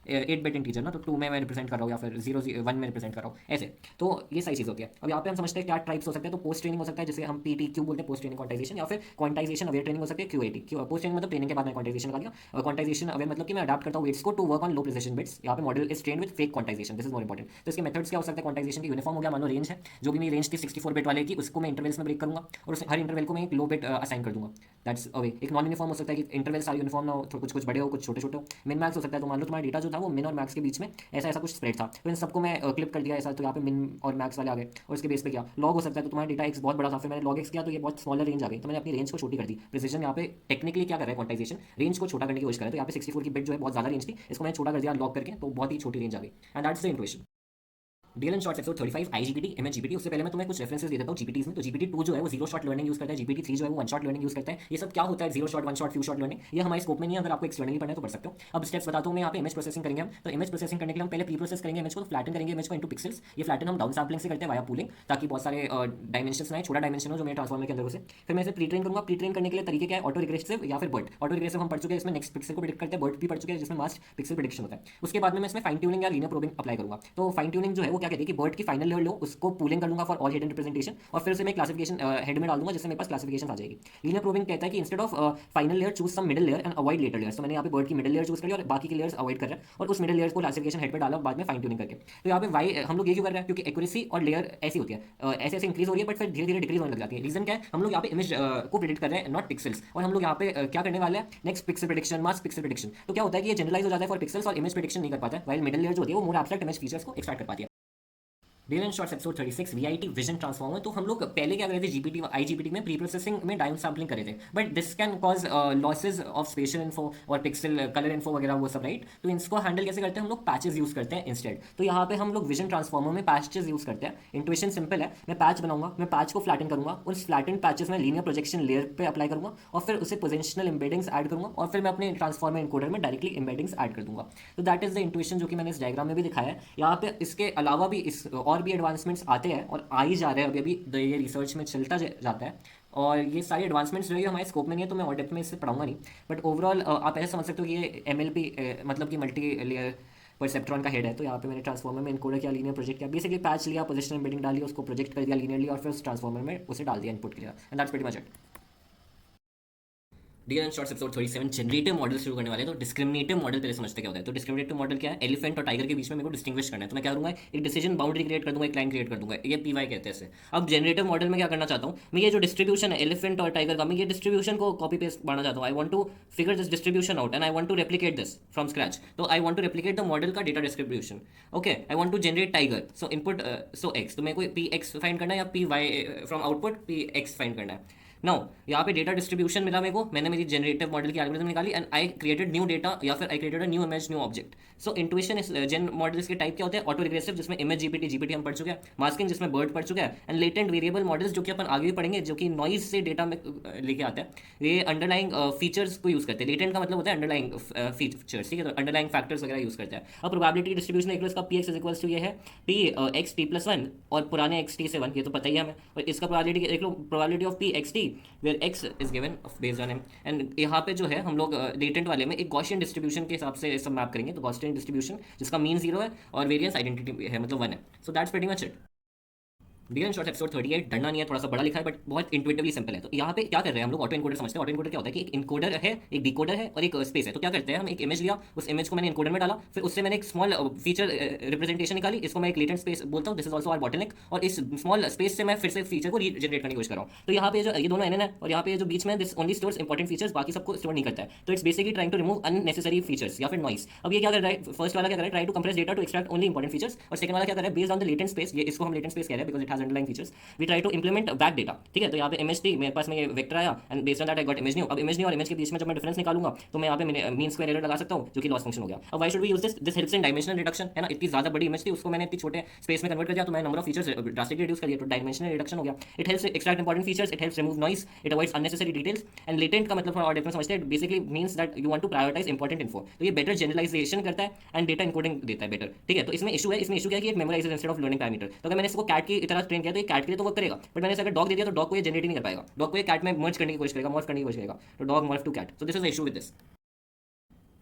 8 बिट इंटीजर ना, तो 2 में मैं रिप्रेजेंट कर रहा हूँ या फिर 0 1 में रिप्रेजेंट कर रहा हूँ, ऐसे। तो ये सही चीज़ होती है। अब यहाँ पे हम समझते हैं क्या टाइप्स हो सकते हैं। तो पोस्ट ट्रेनिंग हो सकता है जिसे हम PTQ बोलते हैं, पोस्ट ट्रेनिंग क्वांटाइजेशन, या फिर क्वांटाइजेशन अवेयर ट्रेनिंग हो सकती है, QAT। पोस्ट ट्रेनिंग मतलब ट्रेनिंग के बाद मैं क्वांटाइजेशन लगा दिया। क्वांटाइजेशन अवेयर मतलब कि मैं अडाप्ट करता हूँ वेट्स को to work on low precision bits. यहाँ पे model is train with fake quantization, this is more important. तो इसके मेथड्स क्या हो सकते हैं क्वांटाइजेशन की। यूनिफॉर्म हो गया, मान लो रेंज है, जो भी मेरी रेंज थी 64 बिट वाले की, उसको मैं इंटरवल्स में ब्रेक करूंगा, और उस हर इंटरवल को मैं एक लो बिट असाइन कर दूंगा, दैट्स अवे। एक नॉन यूनिफॉर्म हो सकता है कि इंटरवल सारे यूनिफॉर्म ना हो, कुछ कुछ बड़े हो, कुछ छोटे छोटे हो। मिन मैक्स हो सकता है, तो मान लो तुम्हारा डेटा जो था वो मिन और मैक्स के बीच में ऐसा ऐसा कुछ स्प्रेड था, तो इन सबको मैं क्लिप कर दिया ऐसा, तो यहाँ पे मिन और मैक्स वाले आ गए, और इसके बेस पे किया। लॉग हो सकता है, तो तुम्हारा डेटा एक्स बहुत बड़ा था, फिर मैंने लॉग एक्स किया तो ये बहुत स्मॉलर रेंज आ गई, तो मैंने अपनी रेंज को छोटी कर दी। प्रिसिजन यहाँ पे टेक्निकली क्या कर रहा है क्वांटाइजेशन, रेंज को छोटा करने की कोशिश कर रहा है। तो यहाँ पे 64 की बिट जो है बहुत ज़्यादा रेंज थी, इसको मैंने छोटा कर दिया लॉग करके, तो बहुत ही छोटी रेंज आ गई, and that's the intuition. Dear and shorts episode 35, IGPT, image GPT। उससे पहले मैं तुम्हें कुछ रेफरेंसेस दे देता हूँ GPTs में। तो GPT-2 जो है वो जीरो शॉट लर्निंग यूज करता है, GPT-3 जो है वो वन शॉट लर्निंग यूज करता है। ये सब क्या होता है, zero shot, one shot, few shot learning, ये हमारे स्कोप में नहीं है। अगर आपको एक्सटर्नली पढ़ना है तो पढ़ सकते हो। अब स्टेप्स बताता हूँ मैं। यहाँ पे इमेज प्रोसेसिंग करेंगे हम। तो इमेज प्रोसेसिंग करने के लिए हम पहले प्री प्रोसेस करेंगे इमेज को, तो फ्लैटन करेंगे इमेज को इनटू पिक्सेल्स। ये फ्लैटन हम डाउन सैम्पलिंग से करते हैं वाया पूलिंग, ताकि बहुत सारे डायमेंशंस ना आए, छोटा डायमेंशन हो जो मेरे ट्रांसफॉर्मर के अंदर से। फिर मैं इसे प्री ट्रेन करूँगा। प्री ट्रेन करने के लिए तरीके क्या है, ऑटो रिग्रेसिव या फिर बर्ट। ऑटो रिग्रेसिव हम पढ़ चुके हैं, इसमें नेक्स्ट पिक्सल को प्रेडिक्ट करते हैं। बर्ट भी पढ़ चुके हैं, जिसमें मास्ट पिक्सल प्रेडिक्शन होता है। उसके बाद में मैं इसमें फाइन ट्यूनिंग या लीनियर प्रोबिंग अप्लाई करूँगा। तो फाइन ट्यूनिंग जो है वो क्या कहती है कि बर्ट की फाइनल लेयर लो, उसको पूलिंग कर लूंगा फॉर ऑल हिडन रिप्रेजेंटेशन, और फिर उसे मैं क्लासिफिकेशन हेड में डाल दूंगा, जिससे मेरे पास क्लासिफिकेशन आ जाएगी। लीनियर प्रोबिंग कहता है कि instead of final layer choose some middle layer and avoid later layers. तो मैंने यहाँ पे बर्ड की मिडिल लेयर चूज करी और बाकी की लेयर्स अवॉइड कर रहा है, और उस मिडिल लेयर को क्लासिफिकेशन हेड पे डाला बाद में फाइन ट्यूनिंग करके। तो यहाँ पे वाई हम लोग ये क्यों कर रहे हैं, क्योंकि एक्यूरेसी और लेयर ऐसी होती है, ऐसे ऐसे इंक्रीज हो रही है, बट फिर धीरे धीरे डिक्रीज होने लग जाती है। रीजन क्या है, हम लोग यहाँ पे इमेज को प्रेडिक्ट कर रहे हैं, नॉट पिक्सेल्स। और हम लोग यहाँ पे क्या करने वाले हैं, नेक्स्ट पिक्सल प्रेडिक्शन, मास पिक्सल प्रेडिक्शन। तो क्या होता है कि ये जनरलाइज हो जाता है फॉर पिक्सेल्स और इमेज प्रेडिक्शन नहीं कर पाता है, वाइल मिडिल लेयर जो होती है वो मोर एब्स्ट्रैक्ट इमेज फीचर्स को एक्सट्रैक्ट कर पाती है। Dear and shorts episode 36, VIT, vision transformer. तो हम लोग पहले क्या कर रहे थे GPT IGPT में प्री प्रोसेसिंग में डाउन सैम्पलिंग कर रहे थे, but this can cause losses of special info और पिक्सल कलर इन्फो वगैरह वो सब, राइट। तो इसको हैंडल कैसे करते हैं हम लोग, पैचेस यूज करते हैं इंस्टेड। तो यहाँ पे हम लोग विजन ट्रांसफॉर्मर में पैचेस यूज करते हैं। इंट्यूएशन सिंपल है, मैं पैच बनाऊंगा, मैं पैच को फ्लैटन करूंगा, उस फ्लैटन पैचेस में लीनियर प्रोजेक्शन लेयर पे अप्लाई करूंगा, और फिर उसे पोजिशनल एम्बेडिंग्स ऐड करूंगा, और फिर मैं अपने ट्रांसफॉर्मर इनकोडर में डायरेक्टली एम्बेडिंग्स ऐड कर दूंगा। तो दैट इज द इंट्यूएशन जो कि मैंने इस डायग्राम में भी दिखाया है। यहाँ पे इसके अलावा भी इस और भी एडवांसमेंट्स आते हैं और आ ही जा रहे हैं, अभी अभी ये रिसर्च में चलता जाता है, और ये सारी एडवांसमेंट्स जो है हमारे स्कोप में नहीं है, तो मैं और डेप्थ में इससे पढ़ाऊंगा नहीं। बट ओवरऑल आप ऐसे समझ सकते हो कि ये MLP मतलब कि मल्टी लेयर परसेप्ट्रॉन का हेड है। तो यहाँ पे मैंने ट्रांसफॉर्मर में इनकोडर किया, लीनियर प्रोजेक्ट किया, बेसिकली पैच लिया, पोजिशनल एम्बेडिंग डाली, उसको प्रोजेक्ट कर दिया लीनियरली, और फिर उस ट्रांसफॉर्मर में उसे डाल दिया इनपुट के लिए, and that's pretty much it. Dear and shorts episode 37, generative model शुरू करने वाले हैं। तो डिस्क्रिमिनेटिव मॉडल पहले समझते क्या होता है। तो डिस्क्रिमिनेटिव मॉडल क्या है, एलिफेंट और टाइगर के बीच में मेरे को डिस्टिंग्विश करना है। तो मैं क्या करूँगा, एक डिसीजन बाउंड्री क्रिएट कर दूंगा, एक लाइन क्रिएट कर दूंगा, ये PY कहते हैं इसे। अब जनरेटिव मॉडल में क्या करना चाहता हूँ मैं, ये जो डिस्ट्रीब्यूशन है एलिफेंट और टाइगर का, मैं ये डिस्ट्रीब्यूशन को कॉपी पेस्ट बनाना चाहता हूँ। I want to figure this distribution out and I want to replicate this from scratch. तो I want to replicate the model का data distribution. Okay, I want to generate tiger, so input so X, तो मेरे को PX find करना है या PY from output PX find करना है। नाउ यहाँ पे डेटा डिस्ट्रीब्यूशन मिला मेरे को, मैंने मेरी जनरेटिव मॉडल की एल्गोरिथम निकाली, and I created new data, या फिर I created a new image, new object. So intuition gen models के टाइप क्या होते हैं, ऑटो रिग्रेसिव जिसमें इमेज GPT हम पढ़ चुके हैं, मास्किंग जिसमें बर्ड पढ़ चुके हैं, एंड लेटेंट वेरिएबल मॉडल्स जो कि अपन आगे भी पढ़ेंगे, जो कि नॉइज से डेटा में लेके आता है, ये अंडरलाइंग फीचर्स को यूज करते हैं। लेटेंट का मतलब होता है अंडरलाइंग फीचर्स, ठीक है, तो अंडरलाइंग फैक्टर्स वगैरह यूज करते हैं। अब प्रोबेबिलिटी डिस्ट्रीब्यूशन एक इसका PX इज इक्वल्स टू ये है PX T+1 और पुराने XT से 1, ये तो पता ही है हमें। और इसका प्रोबेबिलिटी देख लो, probability of PXT where X is given based on M. And यहाँ पे जो है हम लोग लेटेंट वाले में एक गॉसियन डिस्ट्रीब्यूशन के हिसाब से सब मैप करेंगे, तो गॉसियन डिस्ट्रीब्यूशन जिसका मीन 0 है और वेरियंस आइडेंटिटी है मतलब 1 है। So that's pretty much it. Dear in short episode 38 डरना नहीं है, थोड़ा सा बड़ा लिखा है बट बहुत इंट्यूटिवली सिंपल है। तो यहाँ पे क्या कर रहे हैं हम लोग, ऑटो इनकोडर समझते हैं। ऑटो इनकोडर क्या होता है कि एक इनकोडर है, एक डिकोडर है और एक स्पेस है। तो क्या करते हैं, हम एक इमेज लिया, उस इमेज को मैंने इनकोडर में डाला, फिर उससे मैंने एक स्मॉल फीचर रिप्रेजेंटेशन निकाली, इसको मैं एक लेटेंट स्पेस बोलता हूँ, this is also our bottleneck. और इस स्मॉल स्पेस से मैं फिर से फीचर को रीजनरेट करने की कोशिश कर रहा हूँ। तो यहाँ पे जो ये दोनों एन है और यहाँ पे जो बीच में this only stores important features, बाकी सबको स्टोर नहीं करता है। तो it's basically trying to remove unnecessary features या फिर नॉइस। अब ये क्या कर रहा है, फर्स्ट वाला क्या कर रहा है, try to compress data to extract only important features. और सेकंड वाला क्या कर रहा है, based on the latent space, ये इसको हम लेटेंट स्पेस कह रहे हैं because it has underline features, we try to implement back data. ठीक है, तो यहाँ पे इमेज थी मेरे पास में, ये वेक्टर आया and based on that I got image new. अब इमेज न्यू और इमेज के बीच में जब मैं डिफरेंस निकालूंगा तो मैं यहाँ पे मीन स्क्वायर एरर लगा सकता हूँ जो कि लॉस फंक्शन हो गया। अब why should we use this, this helps in dimensional reduction, है ना। इतनी ज्यादा बड़ी इमेज थी उसको मैंने इतनी छोटे स्पेस में कन्वर्ट कर दिया तो मैं number of features drastically reduce कर दिया, तो डायमेंशनल रिडक्शन हो गया। It helps extract important features, it helps remove noise, it avoids unnecessary details. And latent का मतलब थोड़ा और डिफरेंस समझते हैं, basically means that you want to prioritise important info. तो ये बेटर जनरलाइजेशन करता है एंड डेटा इनकोडिंग देता है बेटर। ठीक है, तो इसमें इशू है, इसमें इशू क्या है कि it memorises instead of learning parameter. तो अगर मैंने इसको कैट की तरह ट्रेन किया तो ये कैट के लिए तो वर्क करेगा, बट मैंने इसे अगर डॉग दे दिया तो डॉग को ये जनरेट नहीं कर पाएगा, डॉग को ये कैट में मर्ज करने की कोशिश करेगा, मॉर्फ करने की कोशिश करेगा, तो dog morph to cat. So this is the issue with this.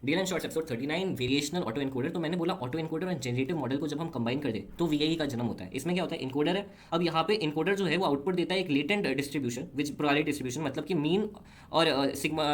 Dear and shorts episode 39 variational auto encoder. तो मैंने बोला ऑटो इनकोडर और जनरेटिव मॉडल को जब हम कंबाइन कर दे तो वीआई का जन्म होता है। इसमें क्या होता है, इनकोडर है, अब यहाँ पे इनकोडर जो है वो आउटपुट देता है एक लेटेंट डिस्ट्रीब्यूशन विच प्रोबेबिलिटी डिस्ट्रीब्यूशन, मतलब कि मीन और सिग्मा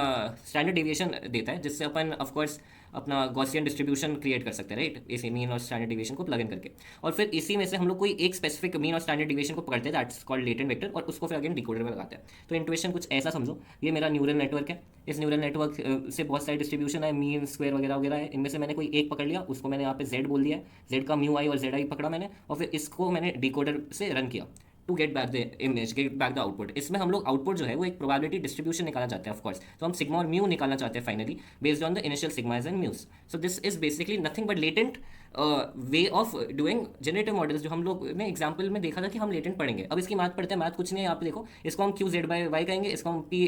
स्टैंडर्ड डेविएशन देता है, जिससे अपन ऑफकोर्स अपना गॉसियन डिस्ट्रीब्यूशन क्रिएट कर सकते हैं, राइट, इसी मीन और स्टैंडर्ड डेविएशन को प्लग इन करके। और फिर इसी में से हम लोग कोई एक स्पेसिफिक मीन और स्टैंडर्ड डेविएशन को पकड़ते हैं, दैट्स कॉल्ड लेटेंट वेक्टर, और उसको फिर अगेन डिकोडर में लगाते हैं। तो इंट्यूएशन कुछ ऐसा समझो, ये मेरा न्यूरल नेटवर्क है, इस न्यूरल नेटवर्क से बहुत सारे डिस्ट्रीब्यूशन है, मीन स्क्वायर वगैरह वगैरह है, इनमें से मैंने कोई एक पकड़ लिया, उसको मैंने यहाँ पे जेड बोल दिया है, जेड का म्यू आई और जेड आई पकड़ा मैंने, और फिर इसको मैंने डिकोडर से रन किया to get back the image, get back the output. इसमें हम लोग आउटपुट जो है वो एक प्रोबेबिलिटी डिस्ट्रीब्यूशन निकालना चाहते हैं ऑफकोर्स, तो हम सिग्मा और म्यू निकालना चाहते हैं finally based on the initial sigmas and mus. So this is basically nothing but latent way of doing generative models, जो हम लोग ने एग्जाम्पल में देखा था कि हम लेटेंट पढ़ेंगे। अब इसकी मैथ पढ़ते हैं, मैथ कुछ नहीं है, यहाँ पे देखो, इसको हम क्यू जेड बाई वाई कहेंगे, इसको हम पी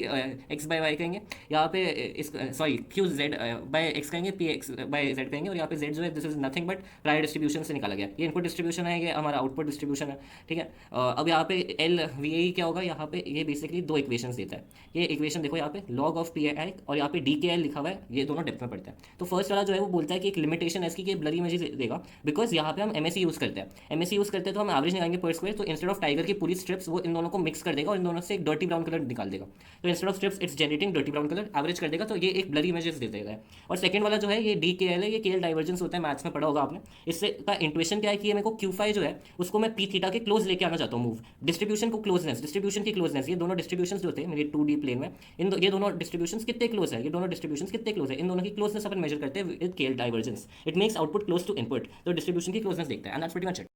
एक्स बाई वाई कहेंगे, यहाँ पे इस sorry Q Z by x कहेंगे, पी एक्स बाई जेड कहेंगे, और यहाँ पे जेड जो है this is nothing but prior distribution से निकाला गया। ये इनपुट डिस्ट्रीब्यूशन है, ये हमारा आउटपुट डिस्ट्रीब्यूशन है। ठीक है, अब यहाँ पे एल वी ए क्या होगा, यहाँ पे ये बेसिकली दो इक्वेशंस देता है। ये इक्वेशन देखो यहाँ पे लॉग ऑफ पी आई और यहाँ पे डी के एल लिखा हुआ है, ये दोनों डेप्थ में पड़ता है। तो फर्स्ट वाला जो है वो बोलता है कि एक लिमिटेशन है इसकी कि ब्लरी इमेज देगा, बिकॉज यहाँ पे हम एमएससी यूज करते हैं, एमएससी यूज करते हैं तो हम एवरेज निकालेंगे पर स्क्वायर, तो इंस्टेड ऑफ टाइगर की पूरी स्ट्रिप्स वो इन दोनों को मिक्स कर देगा और इन दोनों से एक डर्टी ब्राउन कलर निकाल देगा। तो instead of strips it's generating dirty brown colour, average कर देगा, तो ये एक ब्लरी इमेजेस दे देगा। और सेकंड वाला जो है ये डी के एल है, ये के एल डाइवर्जेंस होता है, मैथ्स में पढ़ा होगा आपने। इससे का इंट्यूएशन क्या है कि ये मेरे को क्यू फाई जो है उसको मैं पी थीटा के क्लोज लेके आना चाहता हूँ, मूव डिस्ट्रीब्यूशन को क्लोजनेस, डिस्ट्रीब्यूशन की क्लोजनेस, ये दोनों डिस्ट्रीब्यूशन जो थे मेरे 2D प्लेन में, ये दोनों डिस्ट्रीब्यूशन कितने क्लोज है, ये दोनों डिस्ट्रीब्यूशन कितने क्लोज है, इन दोनों की क्लोजनेस अपन मेजर करते हैं with K L divergence, it makes output close to input, तो डिस्ट्रीब्यूशन की क्लोजनेस देखता है, and that's pretty much it.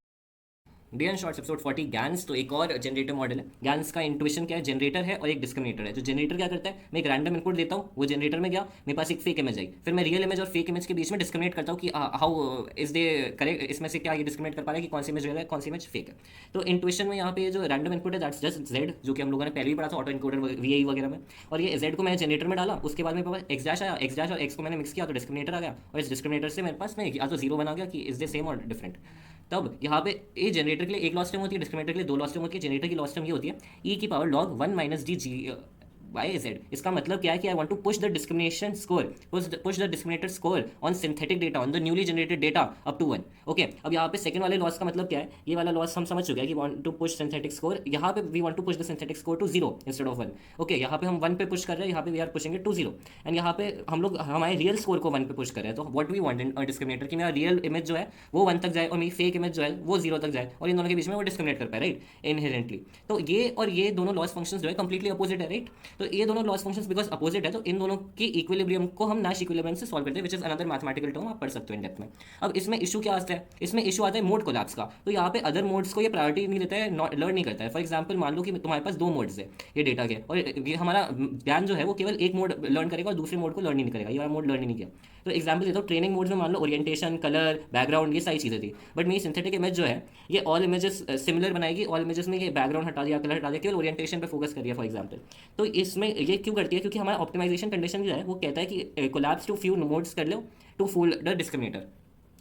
Day and shorts episode 40 GANs. तो एक और जनरेटर मॉडल है। गैन्स का इंट्यूएशन क्या है, जनरेटर है और एक डिस्क्रिमिनेटर है। जो जनरेटर क्या करता है, मैं एक रैंडम इनपुट देता हूँ, वो जनरेटर में गया, मेरे पास एक फेक इमेज आई, फिर मैं रियल इमेज और फेक इमेज के बीच में डिस्क्रिमिनेट करता हूँ कि हाउ इज दे करेक्ट, इसमें से क्या ये डिस्क्रिमिनेट कर पा रहा है कि कौन सी इमेज रियल है, कौन सी इमेज फेक है। तो इंट्यूएशन में यहाँ पे जो रैंडम इनपुट है दैट्स जस्ट जेड, जो कि हम लोगों ने पहले भी पढ़ा था ऑटो इनकोडर वीआई वगैरह में, और ये जेड को मैंने जनरेटर में डाला, उसके बाद मेरे पास एक्स डैश आया, एक्स डैश और एक्स को मैंने मिक्स किया तो डिस्क्रिमिनेटर आ गया, और इस डिस्क्रिमिनेटर से मेरे पास में या तो जीरो बना गया कि इज दे सेम और डिफरेंट। तब यहाँ पे ए जनरेटर के लिए एक लॉस टर्म होती है, डिस्क्रिमिनेटर के लिए दो लॉस टर्म होती है। जनरेटर की लॉस टर्म ये होती है ई की power log 1 minus D G by Z. इसका मतलब क्या है कि I want to push the discrimination score, push the discriminator score on synthetic data, on the newly generated data up to 1। Okay, अब यहाँ पे सेकंड वाले लॉस का मतलब क्या है, ये वाला लॉस हम समझ चुके हैं कि want to push synthetic score, यहाँ पे we want to push the synthetic score to 0 instead of 1। Okay, यहाँ पे हम 1 पे पुश कर रहे हैं, यहाँ पे we are pushing it to 0, and यहाँ पे हम लोग हमारे रियल स्कोर को 1 पे पुश कर रहे हैं। तो what we want in discriminator कि मेरा रियल इमेज जो है वो 1 तक जाए और मेरी फेक इमेज जो है वो 0 तक जाए, और इन दोनों के बीच में वो डिस्क्रिमिनेट कर पाए, राइट, इनहेरेंटली। तो ये और ये दोनों लॉस फंक्शंस जो है कंप्लीटली अपोजिट है, राइट। तो ये दोनों लॉस फंक्शंस बिकॉज अपोजिट है, तो इन दोनों की इक्विलिब्रियम को हम नाश इक्विलिब्रियम से सॉल्व करते हैं, which is another mathematical term, आप पढ़ सकते हो इन डेप्थ में। अब इसमें इशू क्या आता है, इसमें इशू आता है मोड कोलैप्स का। तो यहाँ पे अदर मोड्स को ये प्रायोरिटी नहीं देता है, लर्न नहीं करता है। फॉर एग्जाम्पल मान लो कि तुम्हारे पास 2 मोड्स है ये डेटा के, और ये हमारा ज्ञान जो है वो केवल एक मोड लर्न करेगा और दूसरे मोड को लर्न नहीं करेगा, ये वाला मोड लर्न ही नहीं किया। तो एग्जाम्पल देता हूँ, ट्रेनिंग मोड में मान लो ओरिएंटेशन, कलर, बैकग्राउंड, ये सारी चीज़ें थी, बट मेरी सिंथेटिक इमेज जो है ये ऑल इमेजेस सिमिलर बनाएगी, ऑल इमेजेस में ये बैकग्राउंड हटा दिया, कलर हटा दिया, केवल ओरिएंटेशन पे फोकस करिए फॉर एग्जाम्पल। तो इसमें ये क्यों करती है, क्योंकि हमारा ऑप्टिमाइजेशन कंडीशन जो है वो कहता है कि कोलैप्स टू फ्यू मोड्स कर लो to fool the discriminator.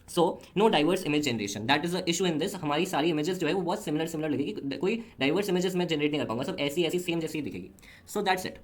So no diverse image generation, that is the issue in this. हमारी सारी इमेजेस जो है वो बहुत सिमिलर सिमिलर लगेगी, कोई डाइवर्स इमेजेस मैं जनरेट नहीं कर पाऊंगा, सब ऐसी ऐसी सेम जैसी दिखेगी। So that's it.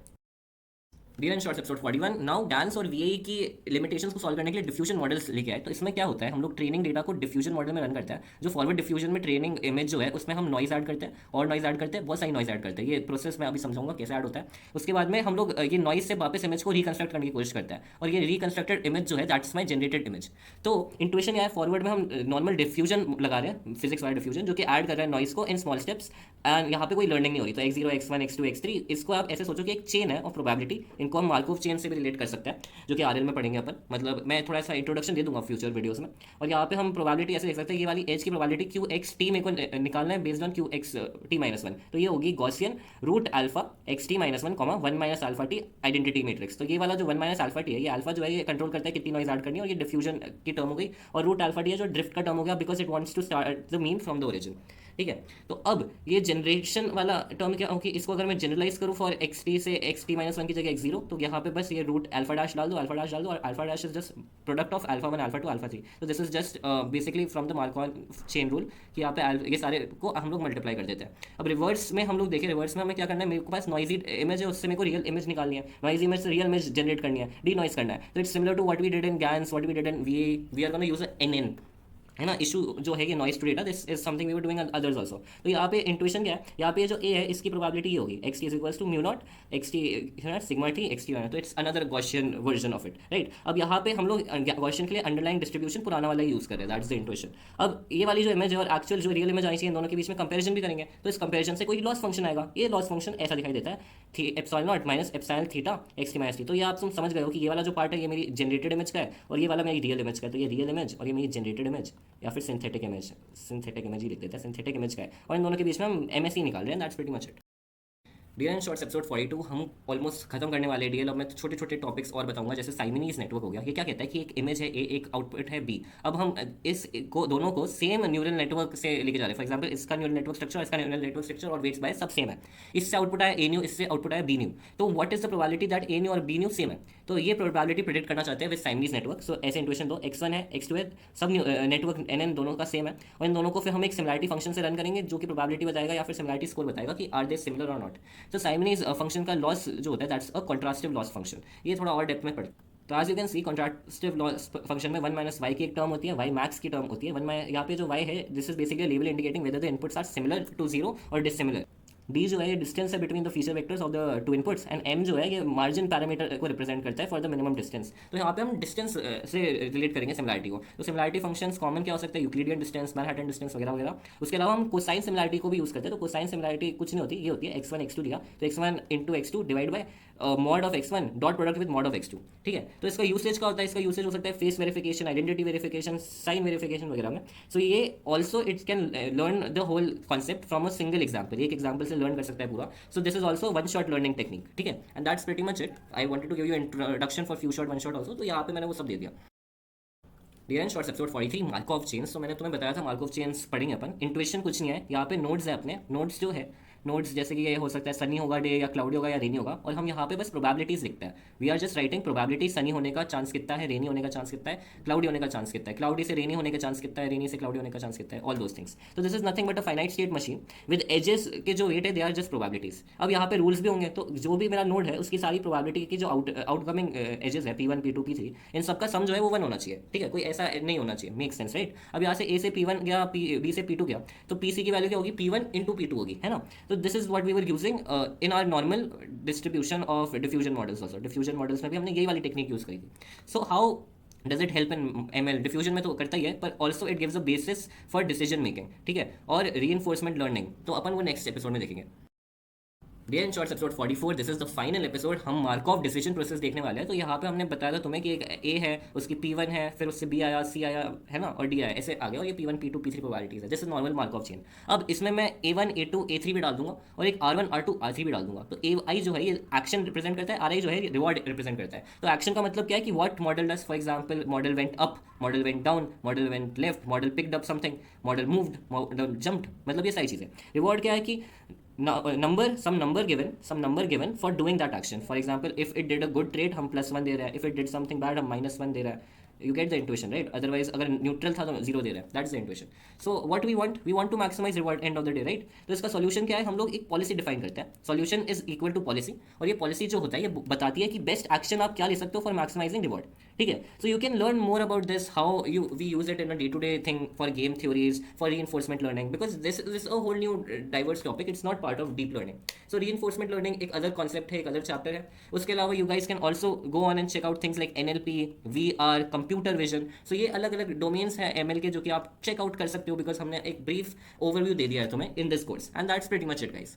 Dear and shorts episode 41। Now dance और वीएई की लिमिटेशंस को सॉल्व करने के लिए डिफ्यूजन मॉडल्स लेके आए। तो इसमें क्या होता है, हम लोग ट्रेनिंग डेटा को डिफ्यूजन मॉडल में रन करते हैं। जो फॉरवर्ड डिफ्यूजन में ट्रेनिंग इमेज जो है उसमें हम नॉइज ऐड करते हैं और नॉइज ऐड करते हैं, बहुत सारी नॉइज ऐड करते हैं। ये प्रोसेस मैं अभी समझाऊंगा कैसे ऐड होता है। उसके बाद में हम लोग ये नॉइज से वापस इमेज को रिकंस्ट्रक्ट करने की कोशिश करते हैं, और ये रिकंस्ट्रक्टेड इमेज जो है दैट्स माई जनरेटेड इमेज। तो इंट्यूशन या फॉरवर्ड में हम नॉर्मल डिफ्यूजन लगा रहे हैं, फिजिक्स वाला डिफ्यूजन, जो कि ऐड कर रहा है नॉइज को इन स्मॉल स्टेप्स, एंड यहाँ पे कोई लर्निंग नहीं हो रही। तो x0 x1 x2 x3, इसको आप ऐसे सोचो कि एक चेन है ऑफ प्रोबेबिलिटी। इनको हम मार्कोव चेन से भी रिलेट कर सकते हैं, जो कि आरएल में पढ़ेंगे अपन। मतलब मैं थोड़ा सा इंट्रोडक्शन दे दूंगा फ्यूचर वीडियोस में। और यहाँ पे हम प्रोबेबिलिटी ऐसे देख सकते हैं, ये वाली एज की प्रोबेबिलिटी क्यू एक्स टी मेरे को निकालना है based on Q X T minus one. तो ये होगी Gaussian root alpha X T minus one comma one minus alpha T identity matrix. तो ये वाला जो वन माइनस अल्फा टी है, ये अल्फा जो है ये कंट्रोल करता है कितनी नॉइज ऐड करनी है, और ये डिफ्यूजन की टर्म हो गई। और रूट अल्फा टी है जो ड्रिफ्ट का टर्म हो गया, because it wants to start the mean from the origin. ठीक है, तो अब ये जनरेशन वाला टर्म क्या हो कि इसको अगर मैं जनरलाइज करूँ फॉर एक्स टी से एक्स टी माइनस वन की जगह एक्स जीरो, तो यहाँ पे बस ये रूट अल्फा डैश डाल दो, अल्फा डैश डाल दो, और alpha dash is just product of alpha one alpha two alpha three. तो this is just basically from the Markov chain rule कि यहाँ पे ये सारे को हम लोग मल्टीप्लाई कर देते हैं। अब रिवर्स में हम लोग देखें, रिवर्स में हमें क्या करना है, मेरे पास नॉइजी इमेज है, उससे मेरे को रियल इमेज निकालनी है, नॉइजी इमेज से रियल इमेज जनरेट करनी है, डी नॉइज करना है। तो it's similar to what we did in GANs, what we did in we are gonna use N N, है ना। इशू जो है कि noise to data, this is something we were doing others also. तो यहाँ पे इंट्यूशन क्या है, यहाँ पे जो ए है इसकी प्रोबेबिलिटी ये होगी X T is equals to mu not X T sigma T X T. तो it's another Gaussian version of it, right. अब यहाँ पे हम लोग गॉसियन के लिए अंडरलाइन डिस्ट्रीब्यूशन पुराना वाला यूज कर रहे हैं, दैट्स द इंट्यूशन। अब ये वाली जो इमेज है और एक्चुअल जो रियल इमेज आई चाहिए, इन दोनों के बीच में कंपेरिजन भी करेंगे, तो इस कंपेरिजन से कोई लॉस फंक्शन आएगा। ये लॉस फंक्शन ऐसा दिखाई देता है, epsilon not minus epsilon theta x T minus T. तो ये आप तुम समझ गए हो कि ये वाला जो पार्ट है ये मेरी जनरेटेड इमेज का है, और ये वाला मेरी रियल इमेज का है। तो ये रियल इमेज और ये मेरी जनरेटेड इमेज, या फिर सिंथेटिक इमेज ही लिख देते हैं, सिंथेटिक इमेज का है, और इन दोनों के बीच में हम एमएसई निकाल रहे हैं, that's pretty much it. Dear and shorts episode 42 हम ऑलमोस्ट खत्म करने वाले हैं। डीएल अब मैं छोटे छोटे टॉपिक्स और बताऊंगा, जैसे साइमनीज नेटवर्क हो गया। ये क्या कहता है कि एक इमेज है ए, एक आउटपुट है बी। अब हम इस को दोनों को सेम न्यूरल नेटवर्क से लेके जा रहे हैं। फॉर एग्जांपल इसका न्यूरल नेटवर्क स्ट्रक्चर, इसका न्यूरल नेटवर्क स्ट्रक्चर और वेट्स बाय सब सेम है। इससे आउटपुट आया ए न्यू, इससे आउटपुट आया बी न्यू। तो what is the probability that a new और बी न्यू सेम है। तो ये प्रोबेबिलिटी प्रेडिक्ट करना चाहते हैं विद साइमनीज नेटवर्क। सो ऐसे इंट्यूशन दो, x1 है x2 है, सब नेटवर्क एन दोनों का सेम है, और इन दोनों को फिर हम एक सिमिलरिटी फंक्शन से रन करेंगे, जो कि प्रोबेबिलिटी बताएगा या फिर सिमिलरिटी स्कोर बताएगा कि आर दे सिमिलर और नॉट। तो साइमनीज फंक्शन का लॉस जो होता है that's a contrastive loss function. ये थोड़ा और डेप्थ में पढ़। तो आज you can see contrastive loss function में वन माइनस वाई की एक टर्म होती है, वाई मैक्स की टर्म होती है। यहाँ पे जो वाई है this is basically level indicating whether the inputs are similar to zero और डिसिमिलर। डी जो है ये डिस्टेंस है between the feature vectors of the two inputs, and M जो है ये मार्जिन पैरामीटर को रिप्रेजेंट करता है फॉर द मिनिमम डिस्टेंस। तो यहाँ पे हम डिस्टेंस से रिलेट करेंगे सिमिलरिटी को। तो सिमिलरिटी फंक्शंस कॉमन क्या हो सकता है, यूक्लिडियन डिस्टेंस, मैनहट्टन डिस्टेंस वगैरह वगैरह। उसके अलावा हम कोसाइन सिमिलरिटी को भी यूज करते हैं। तो कोसाइन सिमिलरिटी कुछ नहीं होती, ये होती है x1 x2 लिया तो x1 into x2 divide by mod of x1 dot product with mod of x2। ठीक है, तो इसका यूसेज क्या होता है, इसका यूसेज हो सकता है face verification, identity verification, sign verification वगैरह में। सो ये also it can learn the whole concept from a single example, एक एग्जाम्पल से लर्न कर सकता है पूरा। So this is also one shot learning technique. ठीक है, and that's pretty much it. I wanted to give you introduction for few shot one shot also, तो यहाँ पे मैंने वो सब दे दिया। Dear and shorts episode 43 Markov chains. तो मैंने तुम्हें बताया था मार्कोव चेन्स पढ़ेंगे अपन। इंट्यूशन कुछ नहीं है, यहाँ पे नोड्स है अपने। नोड्स जो है, नोड्स जैसे कि ये हो सकता है सनी होगा डे, या क्लाउडी होगा, या रेनी होगा, और हम यहाँ पे बस प्रोबेबिलिटीज लिखते हैं। We are just writing probability, sunny होने का चांस कितना है, रेनी होने का चांस कितना है, क्लाउडी होने का चांस कितना है, क्लाउडी से रेनी होने का चांस कितना है, रेनी से क्लाउडी होने का चांस कितना है, ऑल दोस थिंग्स। तो this is nothing but a finite state machine with edges के जो वेट है दे आर जस्ट प्रोबेबिलिटीज। अब यहाँ पे रूल्स भी होंगे, तो जो भी मेरा नोड है उसकी सारी प्रोबेबिलिटी की जो आउटकमिंग एजेस है P1 P2 P3, इन सबका सम जो है वो 1 होना चाहिए। ठीक है, कोई ऐसा नहीं होना चाहिए, मेक सेंस राइट। अब यहाँ से A से P1 गया, B से P2 गया, तो PC की वैल्यू क्या होगी, P1 इंटू P2 होगी, है ना। तो this is what we were using in our normal distribution of diffusion models also. Diffusion models में भी हमने यही वाली टेक्निक यूज करी थी। So how does it help in ML? Diffusion में तो करता ही है, पर also it gives a basis for decision making. ठीक है, और रीइंफोर्समेंट लर्निंग, तो अपन वो नेक्स्ट एपिसोड में देखेंगे। Dear and shorts episode 44, this is the final episode. हम मार्कोव डिसीजन प्रोसेस देखने वाले हैं। तो यहाँ पे हमने बताया था तुम्हें कि एक A है, उसकी P1 है, फिर उससे B आया, C आया, है ना, और D आया, ऐसे आ गया, और ये P1 P2 P3 प्रोबेबिलिटीज है, जैसे नॉर्मल मार्कोव चेन। अब इसमें मैं A1 A2 A3 भी डाल दूंगा, और एक R1 R2 R3 भी डाल दूंगा। तो AI जो है ये एक्शन रिप्रेजेंट करता है, RI जो है रिवॉर्ड रिप्रेजेंट करता है। तो एक्शन का मतलब क्या है कि what model does, for example model went up, model went down, model went left, model picked up something, model moved, model jumped, मतलब ये सारी चीज़ें। रिवॉर्ड क्या है कि some number given for doing that action. For example, if it did a good trade हम +1 दे रहा है, if it did something bad हम -1 दे रहा है, you get the intuition right, otherwise अगर न्यूट्रल था तो जीरो दे रहा है, that's the intuition. So what we want to maximise reward end of the day right. तो इसका सॉल्यूशन क्या है, हम लोग एक पॉलिसी डिफाइन करते हैं, solution is equal to policy, और ये पॉलिसी जो होता है ये बताती है कि बेस्ट एक्शन आप क्या ले सकते हो फॉर मैक्सिमाइजिंग रिवॉर्ड. ठीक है, so you can learn more about this, how you we use it in a day to day thing for game theories, for reinforcement learning, because this is a whole new diverse topic, it's not part of deep learning. So reinforcement learning एक other concept है, एक other chapter है. उसके अलावा you guys can also go on and check out things like NLP, VR, computer vision. So ये अलग अलग domains हैं ML के जो कि आप check out कर सकते हो, because हमने एक brief overview दे दिया है तुम्हें in this course, and that's pretty much it guys.